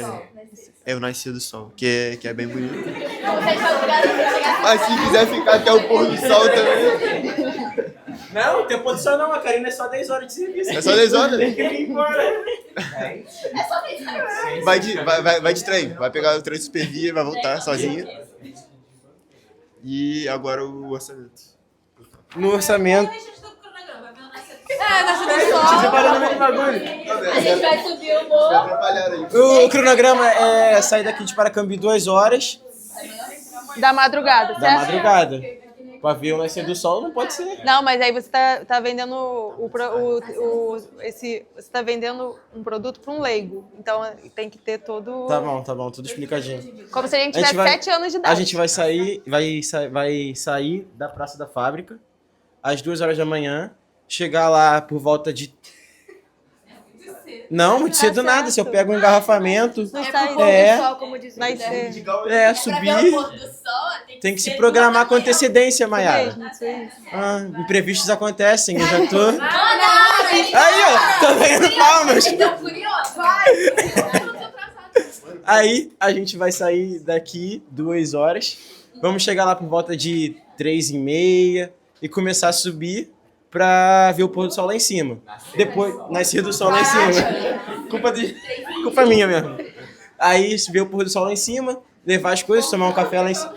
P: é o nascer do sol, que é bem bonito. Mas se quiser ficar até o pôr do sol também...
C: Não, tem posição não, a Karina é só 10 horas de serviço.
P: É só 10 horas?
C: Tem que vir embora.
M: É só 10 horas.
P: Vai de trem, vai pegar o trem Supervia e vai voltar sozinha. E agora o orçamento.
L: No orçamento...
C: Você separou no meio do bagulho.
M: A gente vai subir o morro.
L: O cronograma é sair daqui de Paracambi 2 horas.
A: Da madrugada, certo?
L: Da madrugada.
Q: Pra ver o nascer do sol não pode ser.
A: Não, mas aí você tá vendendo você tá vendendo um produto para um leigo. Então tem que ter todo...
Q: Tá bom, tudo explicadinho.
A: Como se a gente tivesse 7 anos de idade.
Q: A gente vai sair da Praça da Fábrica às 2 horas da manhã, chegar lá por volta de... Não, muito cedo nada. Se eu pego um engarrafamento...
A: Vai ser...
Q: subir... Tem que se programar com antecedência, Mayara. Imprevistos acontecem, eu já tô... Aí, ó, tô ganhando palmas. Aí, a gente vai sair daqui 2 horas. Vamos chegar lá por volta de 3h30 e começar a subir pra ver o pôr do sol lá em cima. Depois, nascer do sol lá em cima. Culpa minha mesmo. Aí, ver o pôr do sol lá em cima, levar as coisas, tomar um café lá em cima.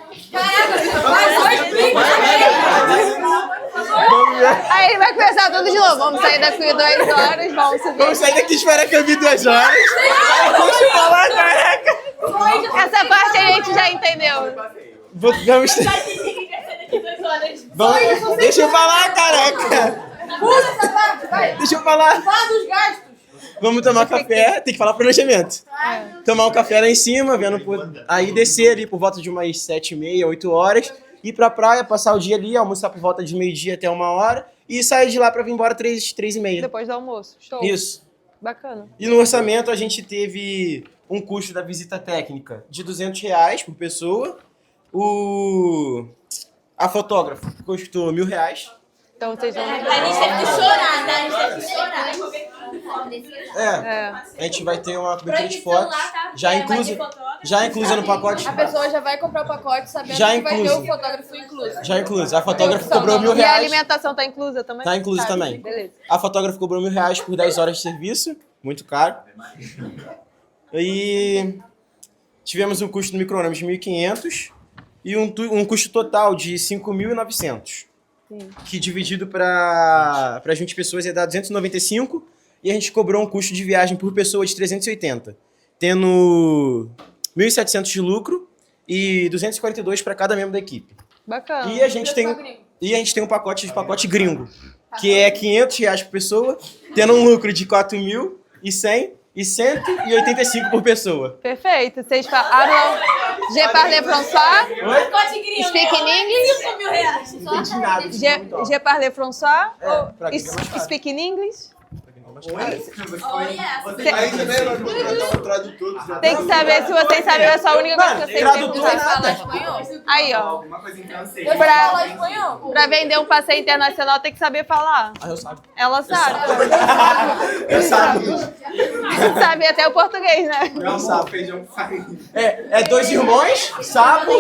A: Aí vai começar tudo de novo. Vamos sair daqui 2 horas, vamos subir.
Q: Vamos sair daqui esperar que eu vi 2 horas. Deixa eu falar, careca.
A: Essa parte a gente já entendeu.
Q: Vamos... Deixa eu falar, careca.
G: Usa essa parte, vai.
Q: Deixa eu falar.
G: Fala dos gastos.
Q: Vamos tomar café, tem que falar planejamento. Tomar um café lá em cima, aí descer ali por volta de umas 7h30, 8 horas, ir pra praia, passar o dia ali, almoçar por volta de meio-dia até 1h e sair de lá pra vir embora 3h30.
A: Depois do almoço. Show.
Q: Isso.
A: Bacana.
Q: E no orçamento a gente teve um custo da visita técnica de R$200 por pessoa. A fotógrafa custou R$1.000.
A: Então vocês vão...
B: A gente teve que chorar, né? A gente teve que chorar.
Q: A gente vai ter uma cobertura de fotos, já inclusa no pacote.
E: A pessoa já vai comprar o pacote sabendo que vai ter o fotógrafo incluso.
Q: Já incluso. A fotógrafa cobrou R$1.000.
A: E a alimentação tá inclusa também?
Q: Tá incluso também.
A: Beleza.
Q: A fotógrafa cobrou R$1.000 por 10 horas de serviço, muito caro. E tivemos um custo no micro-ônibus de R$1.500 e um custo total de R$5.900. Que dividido para 20 pessoas ia dar 295 e a gente cobrou um custo de viagem por pessoa de 380, tendo 1.700 de lucro e 242 para cada membro da equipe.
A: Bacana.
Q: E a gente tem um pacote gringo, que é R$500 por pessoa, tendo um lucro de 4.100 e 185 por pessoa.
A: Perfeito. Vocês falam... Je parle françois? Speak in English? Je parle françois? Speak in English? Tem que saber se vocês sabem, é só a única coisa que eu sei que vocês falam espanhol. Aí, ó. Pra vender um passeio internacional tem que saber falar.
Q: Eu sabe.
A: Ela sabe.
Q: Eu sabe.
A: Sabe até o português, né?
Q: Eu sabe. É 2 irmãos, sabe?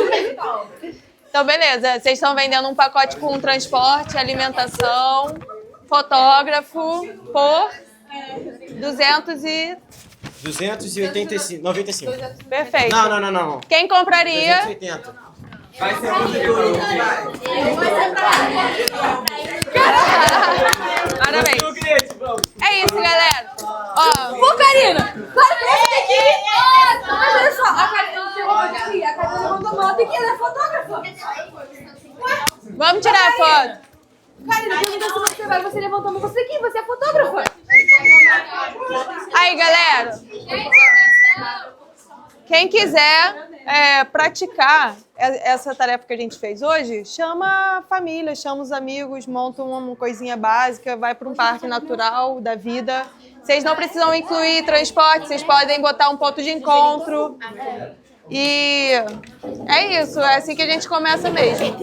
A: Então, beleza. Vocês estão vendendo um pacote com transporte, alimentação, fotógrafo por
Q: 295.
A: Perfeito.
Q: Não.
A: Quem compraria?
Q: 280.
D: Vai ser muito
A: Parabéns. É isso, galera. Ó,
G: Pô, Karina! Mas olha só, a Karina chegou aqui, a Karina levantou a mão, tem que ela é fotógrafa.
A: Vamos tirar a foto.
G: Karina, pergunta se você levantou a mão, você aqui, você é fotógrafa.
A: Aí, galera. Quem quiser praticar essa tarefa que a gente fez hoje, chama a família, chama os amigos, monta uma coisinha básica, vai para um parque natural da vida. Vocês não precisam incluir transporte, vocês podem botar um ponto de encontro. E é isso, é assim que a gente começa mesmo.